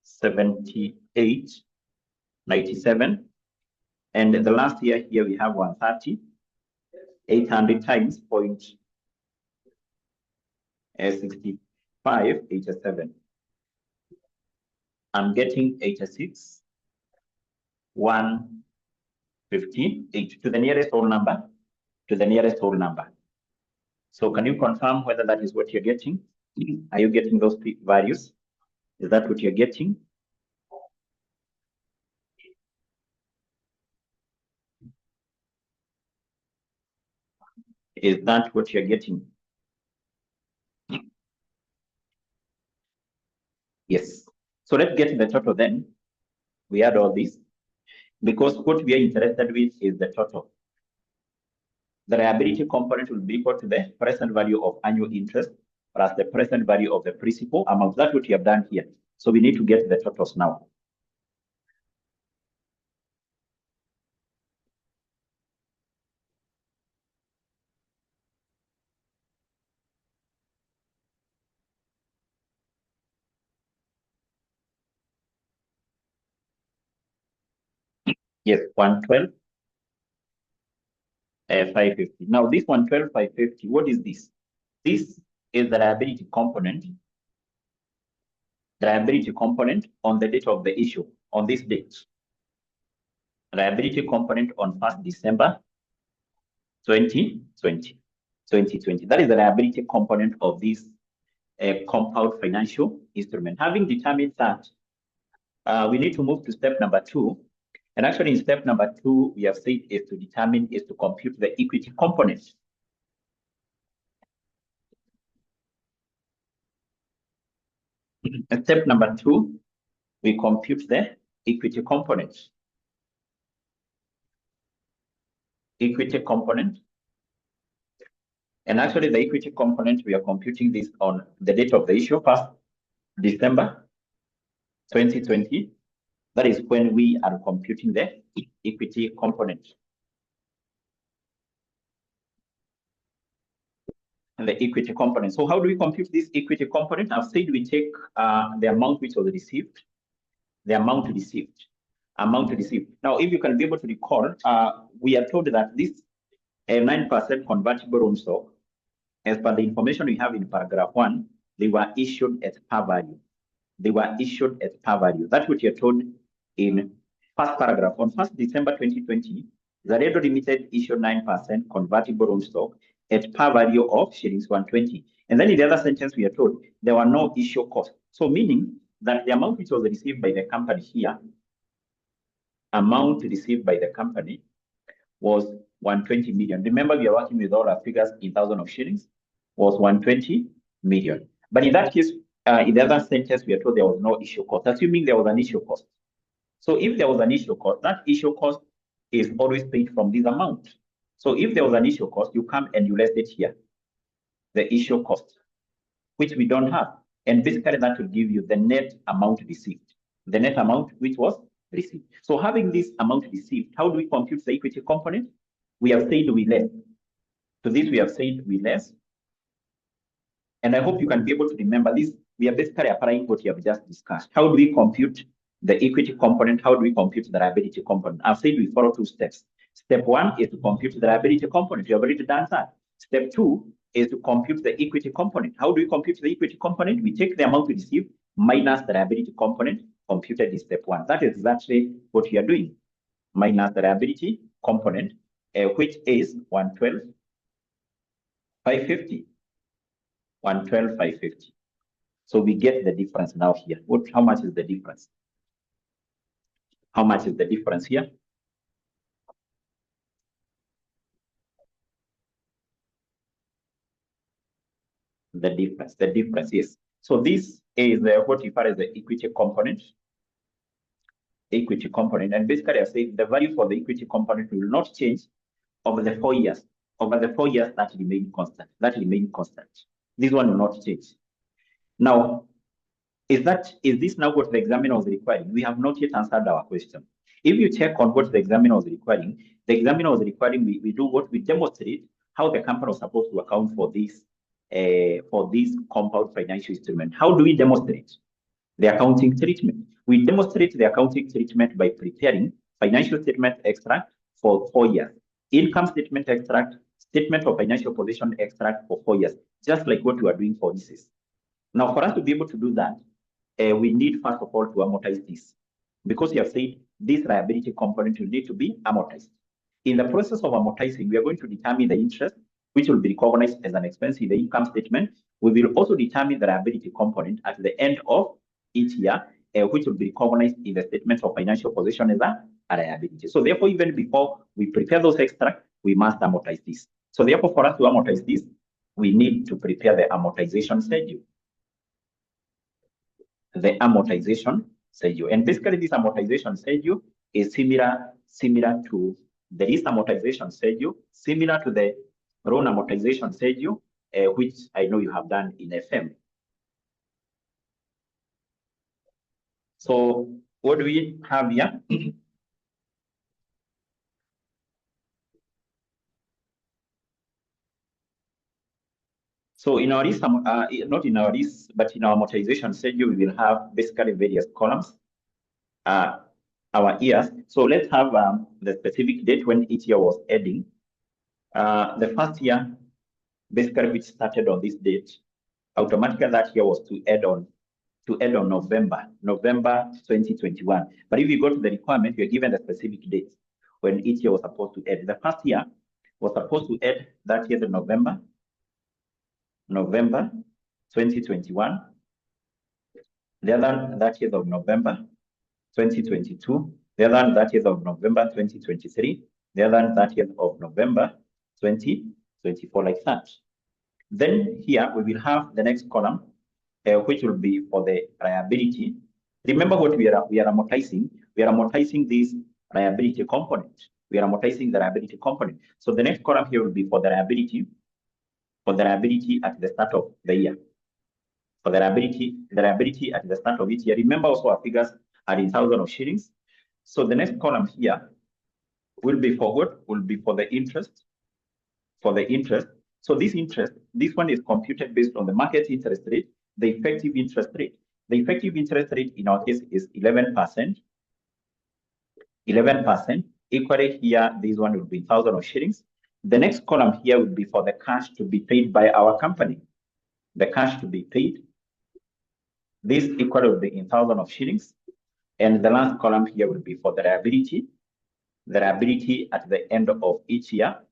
[SPEAKER 1] 7897. And the last year here we have 130. 800 times 0.6587. I'm getting 86,158 to the nearest whole number. So can you confirm whether that is what you're getting? Are you getting those values? Is that what you're getting? Is that what you're getting? Yes. So let's get the total then. We add all this because what we are interested with is the total. The liability component will be equal to the present value of annual interest plus the present value of the principal amount. That's what we have done here. So we need to get the totals now. Yes, 112,550. Now this 112,550, what is this? This is the liability component. The liability component on the date of the issue, on this date. Liability component on 1st December 2020. That is the liability component of this compound financial instrument. Having determined that, we need to move to step number 2. And actually in step number 2, we have said is to compute the equity component. In step number 2, we compute the equity component. And actually the equity component, we are computing this on the date of the issue, 1st December 2020. That is when we are computing the equity component. And the equity component. So how do we compute this equity component? I've said we take the amount which was received, the amount received. Now, if you can be able to recall, we are told that this 9% convertible loan stock, as per the information we have in paragraph 1, they were issued at par value. That's what you're told in first paragraph. On 1st December 2020, 𝐻𝒨 Limited issued 9% convertible loan stock at par value of shillings 120. And then in the other sentence, we are told there were no issue costs. So meaning that the amount which was received by the company here, was 120 million. Remember, we are working with all our figures in thousands of shillings, was 120 million. But in that case, in the other sentence, we are told there was no issue cost, assuming there was an issue cost. So if there was an issue cost, that issue cost is always paid from this amount. So if there was an issue cost, you come and you list it here, the issue cost, which we don't have. And basically that will give you the net amount received, the net amount which was received. So having this amount received, how do we compute the equity component? We have said we less. To this, we have said we less. And I hope you can be able to remember this. We are basically applying what you have just discussed. How do we compute the equity component, how do we compute the liability component? I've said we follow 2 steps. Step 1 is to compute the liability component. You have already done that. Step 2 is to compute the equity component. How do we compute the equity component? We take the amount we receive minus the liability component computed in step 1. That is exactly what we are doing. Minus the liability component, which is 112,550. 112,550. So we get the difference now here. How much is the difference? How much is the difference here? The difference, yes. So this is what we refer as the equity component. Equity component, and basically I say the value for the equity component will not change over the 4 years. Over the 4 years, that remain constant. This one will not change. Now, is this now what the examiner was requiring? We have not yet answered our question. If you check on what the examiner was requiring, we do what we demonstrate how the company was supposed to account for this compound financial instrument. How do we demonstrate the accounting treatment? We demonstrate the accounting treatment by preparing financial statement extract for 4 years, income statement extract, statement of financial position extract for 4 years, just like what we are doing for this. Now, for us to be able to do that, we need first of all to amortize this, because you have said this liability component will need to be amortized. In the process of amortizing, we are going to determine the interest, which will be recognized as an expense in the income statement. We will also determine the liability component at the end of each year, which will be recognized in the statement of financial position as a liability. So therefore, even before we prepare those extracts, we must amortize this. So therefore, for us to amortize this, we need to prepare the amortization schedule. The amortization schedule. And basically, this amortization schedule is similar to the lease amortization schedule, similar to the loan amortization schedule, which I know you have done in FM. So what do we have here? So in our list, not in our list, but in our amortization schedule, we will have basically various columns, our years. So let's have the specific date when each year was ending. The first year, basically, which started on this date, automatically that year was to end on November 2021. But if you go to the requirement, you're given the specific date when each year was supposed to end. The first year was supposed to end that year, the November 2021. The other that year of November 2022. The other that year of November 2023. The other that year of November 2024, like that. Then here we will have the next column, which will be for the liability. Remember what we are amortizing. We are amortizing this liability component. We are amortizing the liability component. So the next column here will be for the liability. For the liability at the start of the year. For the liability at the start of each year. Remember also our figures are in thousands of shillings. So the next column here will be for what? Will be for the interest. For the interest. So this interest, this one is computed based on the market interest rate, the effective interest rate. The effective interest rate in our case is 11%. 11%. Equally here, this one will be thousands of shillings. The next column here will be for the cash to be paid by our company. The cash to be paid. This equal will be in thousands of shillings. And the last column here will be for the liability. The liability at the end of each year.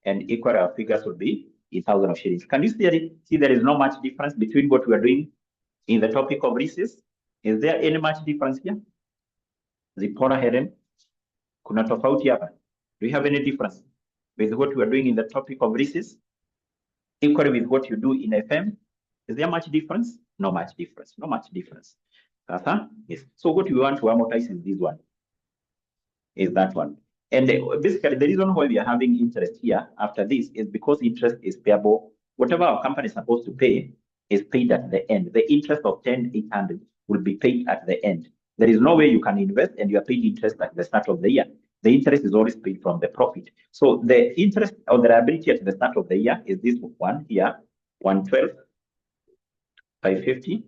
[SPEAKER 1] And equal our figures will be in thousands of shillings. Can you see there is no much difference between what we are doing in the topic of leases? Is there any much difference here? Zipora Helen, kuna tofauti hapa? Do you have any difference with what we are doing in the topic of leases? Equally with what you do in FM? Is there much difference? No much difference. No much difference. Yes. So what we want to amortize is this one. Is that one. And basically, the reason why we are having interest here after this is because interest is payable. Whatever our company is supposed to pay is paid at the end. The interest of 10,800 will be paid at the end. There is no way you can invest and you are paid interest at the start of the year. The interest is always paid from the profit. So the interest or the liability at the start of the year is this one here, 112,550.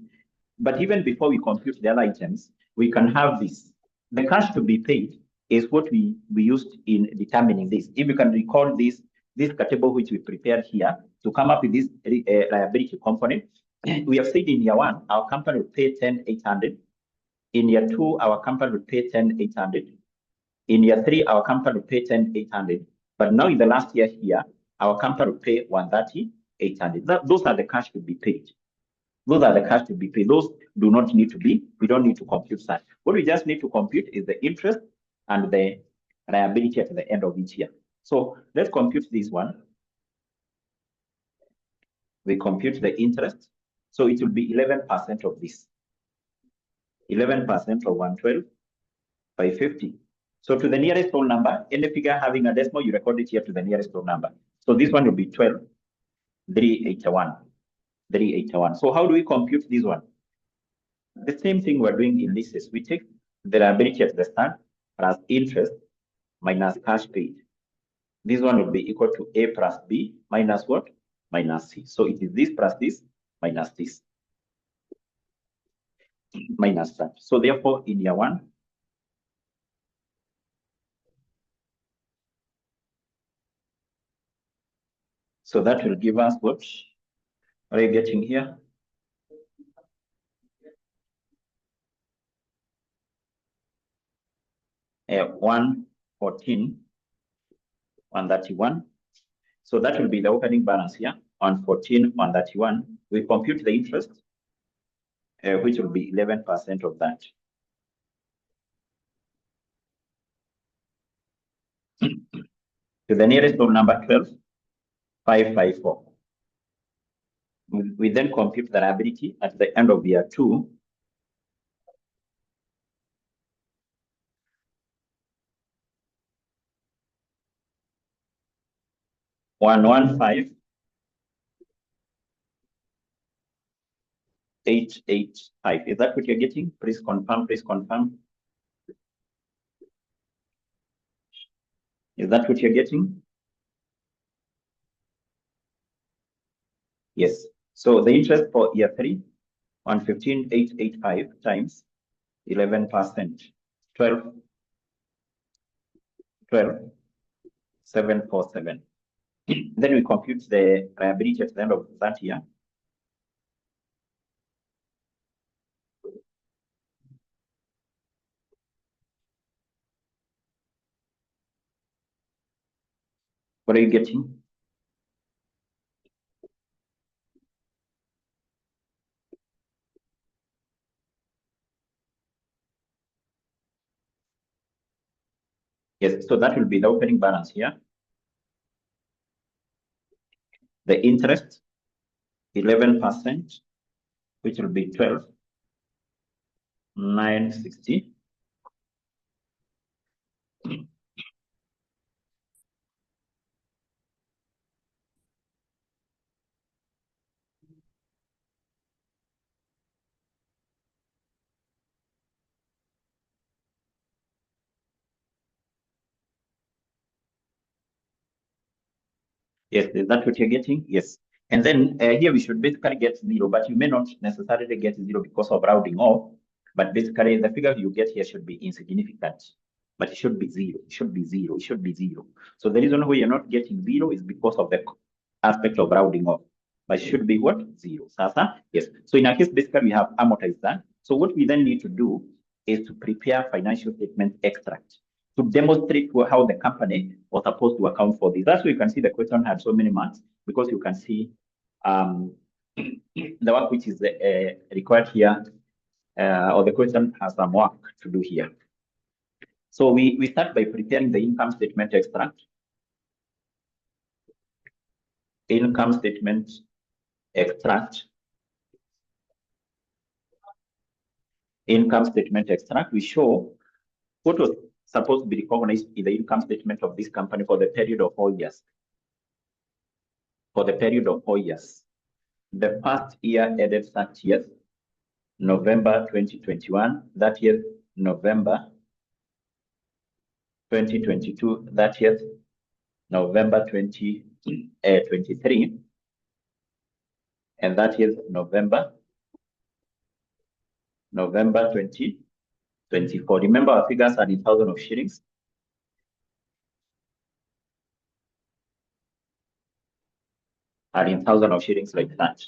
[SPEAKER 1] But even before we compute the other items, we can have this. The cash to be paid is what we used in determining this. If you can recall this table which we prepared here to come up with this liability component, we have said in year 1, our company will pay 10,800. In year 2, our company will pay 10,800. In year 3, our company will pay 10,800. But now in the last year here, our company will pay 130,800. Those are the cash to be paid. Those are the cash to be paid. Those do not need to be, we don't need to compute that. What we just need to compute is the interest and the liability at the end of each year. So let's compute this one. We compute the interest. So it will be 11% of this. 11% of 112 by 50. So to the nearest whole number, any figure having a decimal, you record it here to the nearest whole number. So this one will be 12,381. 381. So how do we compute this one? The same thing we're doing in leases. We take the liability at the start plus interest minus cash paid. This one will be equal to A plus B minus what? Minus C. So it is this plus this minus this. Minus that. So therefore, in year 1, so that will give us what? What are you getting here? Uh, 114, 131. So that will be the opening balance here. 114, 131. We compute the interest, which will be 11% of that. To the nearest whole number, 12,554. We then compute the liability at the end of year 2. $115,885. Is that what you're getting? Please confirm, please confirm. Is that what you're getting? Yes. So the interest for year 3, 115,885 times 11%, 12,747. Then we compute the liability at the end of that year. What are you getting? Yes, so that will be the opening balance here. The interest, 11%, which will be 12,960. Yes, is that what you're getting? Yes. And then here we should basically get 0, but you may not necessarily get 0 because of rounding off. But basically, the figure you get here should be insignificant. But it should be 0. It should be 0. It should be 0. So the reason why you're not getting 0 is because of the aspect of rounding off. But it should be what? 0. Sasa? Yes. So in our case, basically, we have amortized that. So what we then need to do is to prepare financial statement extract to demonstrate how the company was supposed to account for this. That's why you can see the question had so many marks, because you can see the work which is required here, or the question has some work to do here. So we start by preparing the income statement extract. Income statement extract. Income statement extract. We show what was supposed to be recognized in the income statement of this company for the period of 4 years. For the period of 4 years. The first year ended 30th November 2021. That year, November 2022. That year, November 2023. And that is November 2024. 24. Remember our figures are in thousands of shillings. Are in thousands of shillings like that.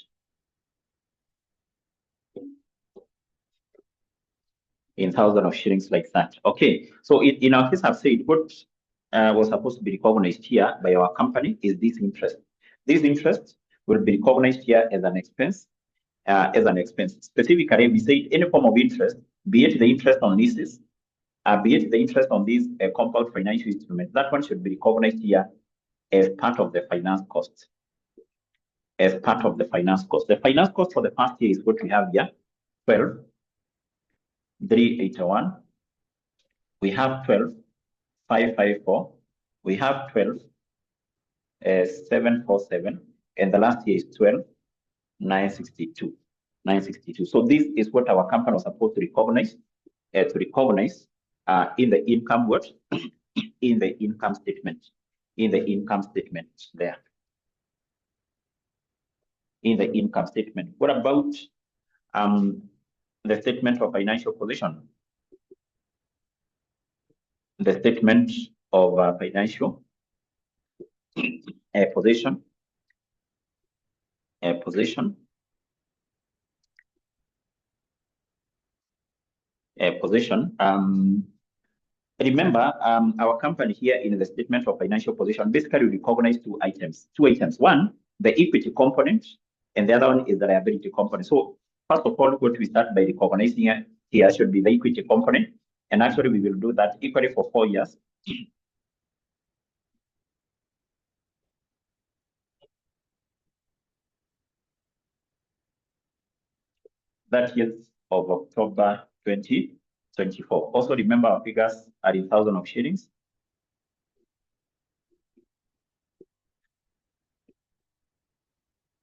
[SPEAKER 1] In thousands of shillings like that. Okay, so in our case, I've said what was supposed to be recognized here by our company is this interest. This interest will be recognized here as an expense. Specifically, we say any form of interest, be it the interest on leases, be it the interest on these compound financial instruments, that one should be recognized here as part of the finance cost. As part of the finance cost. The finance cost for the past year is what we have here, 12,381. We have 12,554. We have 12,747. And the last year is 12,962. 962. So this is what our company was supposed to recognize. In the income what? In the income statement. In the income statement there. In the income statement. What about the statement of financial position? The statement of financial position. Remember, our company here in the statement of financial position basically recognize two items. One, the equity component, and the other one is the liability component. So first of all, what we start by recognizing here should be the equity component. And actually, we will do that equally for 4 years. That year of October 2024. Also, remember our figures are in thousands of shillings.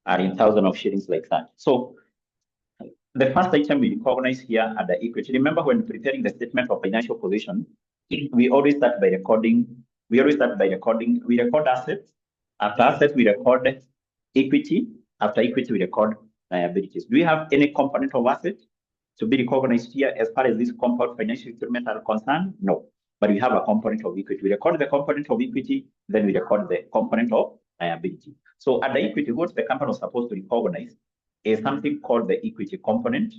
[SPEAKER 1] Are in thousands of shillings like that. So the first item we recognize here are the equity. Remember, when preparing the statement of financial position, we always start by recording. We record assets. After assets, we record equity. After equity, we record liabilities. Do we have any component of asset to be recognized here as far as this compound financial instruments are concerned? No. But we have a component of equity. We record the component of equity, then we record the component of liability. So at the equity, what the company was supposed to recognize is something called the equity component.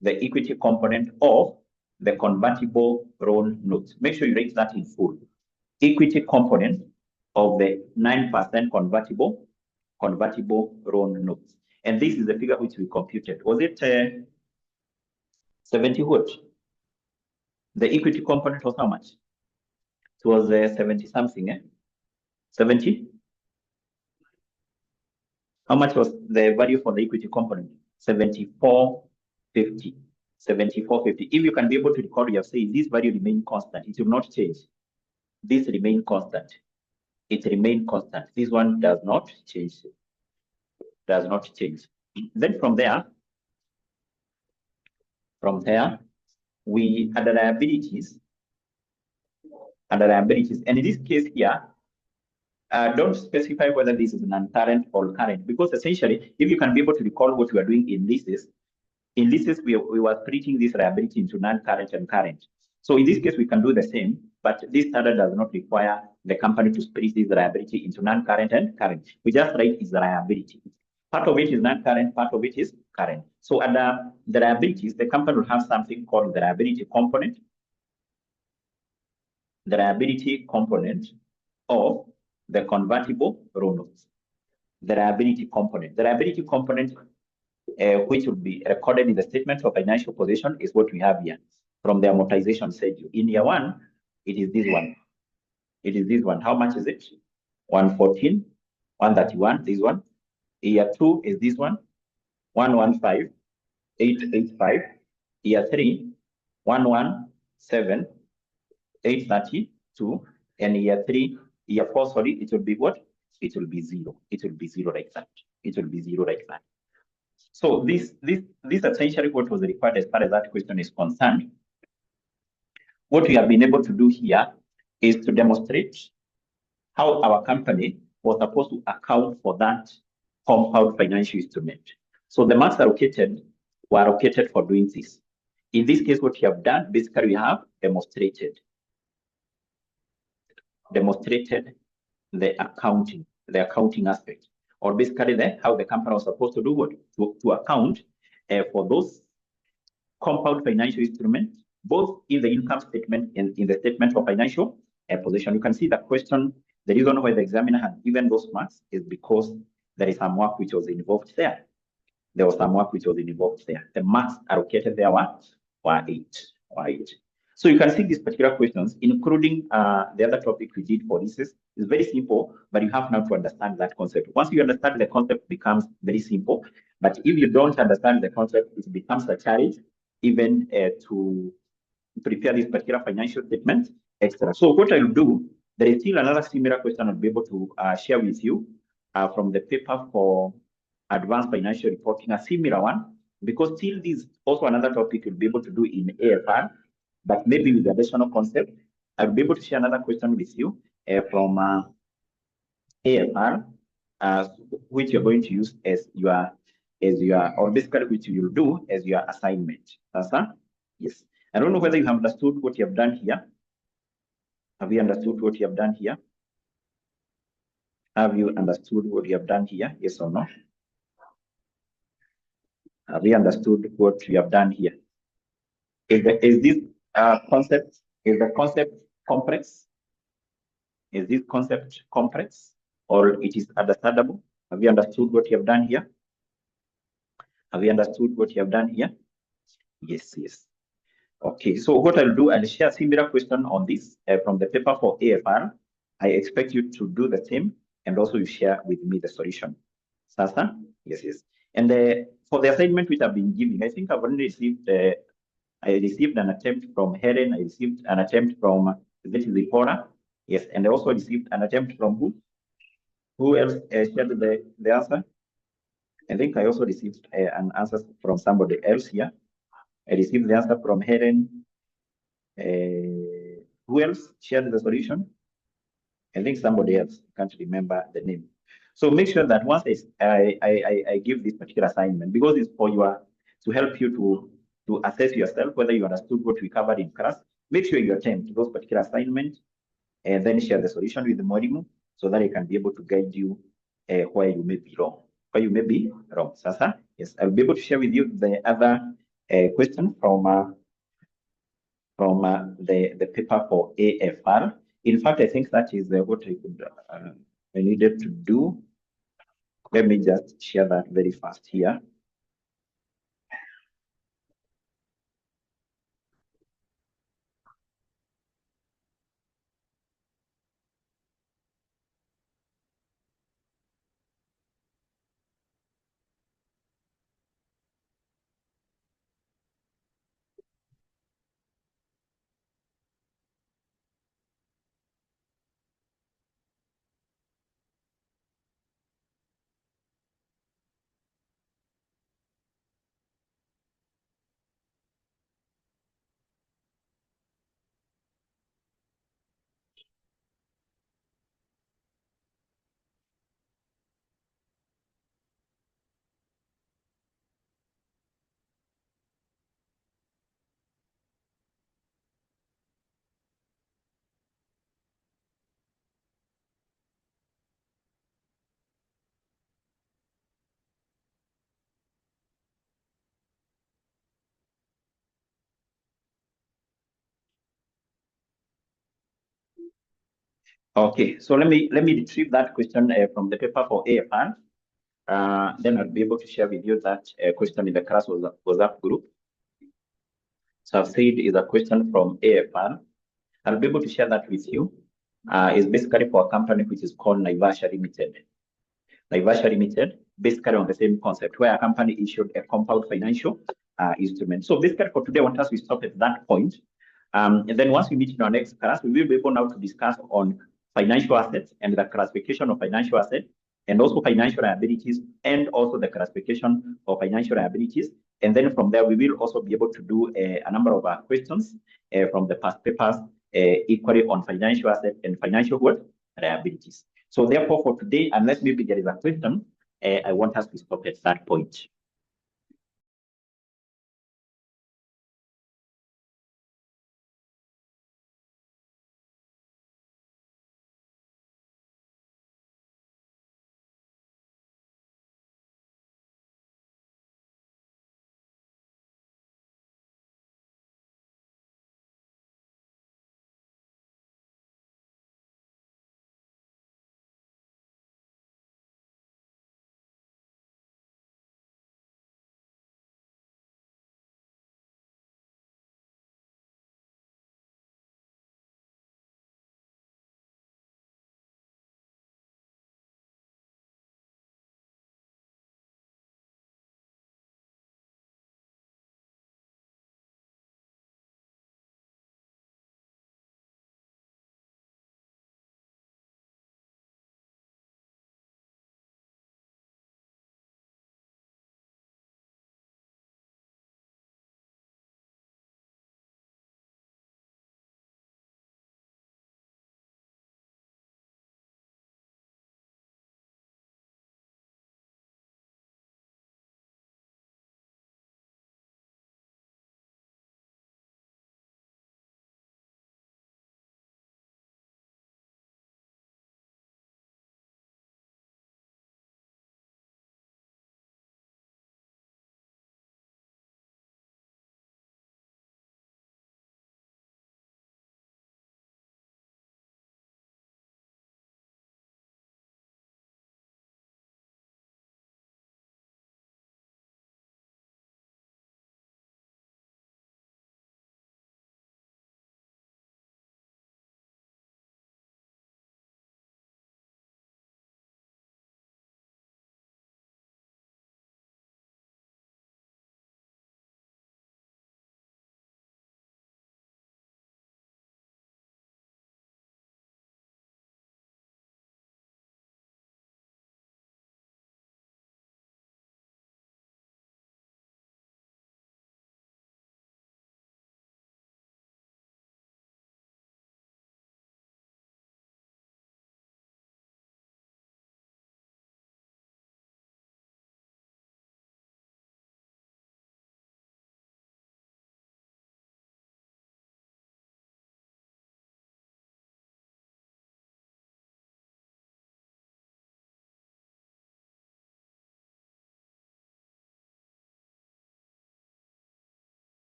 [SPEAKER 1] The equity component of the convertible loan notes. Make sure you write that in full. Equity component of the 9% convertible loan notes. And this is the figure which we computed. Was it 70 what? The equity component was how much? It was 70 something, 70? How much was the value for the equity component? 74.50. 74.50. If you can be able to record, you have said this value remain constant. It will not change. This remain constant. It remain constant. This one does not change. Does not change. Then from there, we add the liabilities. And in this case here, don't specify whether this is non-current or current, because essentially, if you can be able to recall what we are doing in leases, we were splitting this liability into non-current and current. So in this case, we can do the same, but this standard does not require the company to split this liability into non-current and current. We just write is the liability. Part of it is non-current, part of it is current. So under the liabilities, the company will have something called the liability component. The liability component of the convertible loan notes. The liability component. The liability component, which will be recorded in the statement of financial position, is what we have here from the amortization schedule. In year 1, it is this one. It is this one. How much is it? 114, 131, this one. Year 2 is this one, 115, 885. Year 3, 117, 832. And year 4, sorry, it will be what? It will be 0. It will be 0 like that. It will be 0 like that. So this essentially what was required as far as that question is concerned. What we have been able to do here is to demonstrate how our company was supposed to account for that compound financial instrument. So the marks were allocated for doing this. In this case, what you have done, basically we have demonstrated the accounting aspect, or basically how the company was supposed to do what? To account for those compound financial instruments, both in the income statement and in the statement of financial position. You can see the question, the reason why the examiner had given those marks is because there is some work which was involved there. There was some work which was involved there. The marks allocated there were 8. So you can see these particular questions, including the other topic we did for this. It's very simple, but you have now to understand that concept. Once you understand the concept, it becomes very simple. But if you don't understand the concept, it becomes a challenge even to prepare this particular financial statement extra. So what I'll do, there is still another similar question I'll be able to share with you from the paper for advanced financial reporting, a similar one, because still this is also another topic you'll be able to do in AFR, but maybe with the additional concept. I'll be able to share another question with you from AFR, which you're going to use as your, or basically which you'll do as your assignment. Yes. I don't know whether you have understood what you have done here. Have you understood what you have done here? Have you understood what you have done here? Yes or no? Have you understood what you have done here? Is this concept, is the concept complex? Is this concept complex, or it is understandable? Have you understood what you have done here? Have you understood what you have done here? Yes. Okay, so what I'll do, I'll share a similar question on this from the paper for AFR. I expect you to do the same, and also you share with me the solution. Sasa? Yes. And for the assignment which I've been giving, I think I've already received, I received an attempt from Helen, I received an attempt from 𝗙𝗔. Yes, and I also received an attempt from who? Who else shared the answer? I think I also received an answer from somebody else here. I received the answer from Helen. Who else shared the solution? I think somebody else. I can't remember the name. So make sure that once I give this particular assignment, because it's for to help you to assess yourself whether you understood what we covered in class, make sure you attempt those particular assignments and then share the solution with the module so that it can be able to guide you where you may be wrong. Sasa, yes, I'll be able to share with you the other question from the paper for AFR. In fact, I think that is what I needed to do. Let me just share that very fast here. Okay, so let me retrieve that question from the paper for AFR. Then I'll be able to share with you that question in the class WhatsApp group. So I've said is a question from AFR. I'll be able to share that with you. It's basically for a company which is called 𝗙𝗏𝒔𝒻 Limited. 𝗙𝗏𝒔𝒻 Limited, basically on the same concept, where a company issued a compound financial instrument. So basically for today, I want us to stop at that point. And then once we meet in our next class, we will be able now to discuss on financial assets and the classification of financial assets, and also financial liabilities, and also the classification of financial liabilities. And then from there, we will also be able to do a number of questions from the past papers equally on financial assets and financial liabilities. So therefore, for today, unless maybe there is a question, I want us to stop at that point.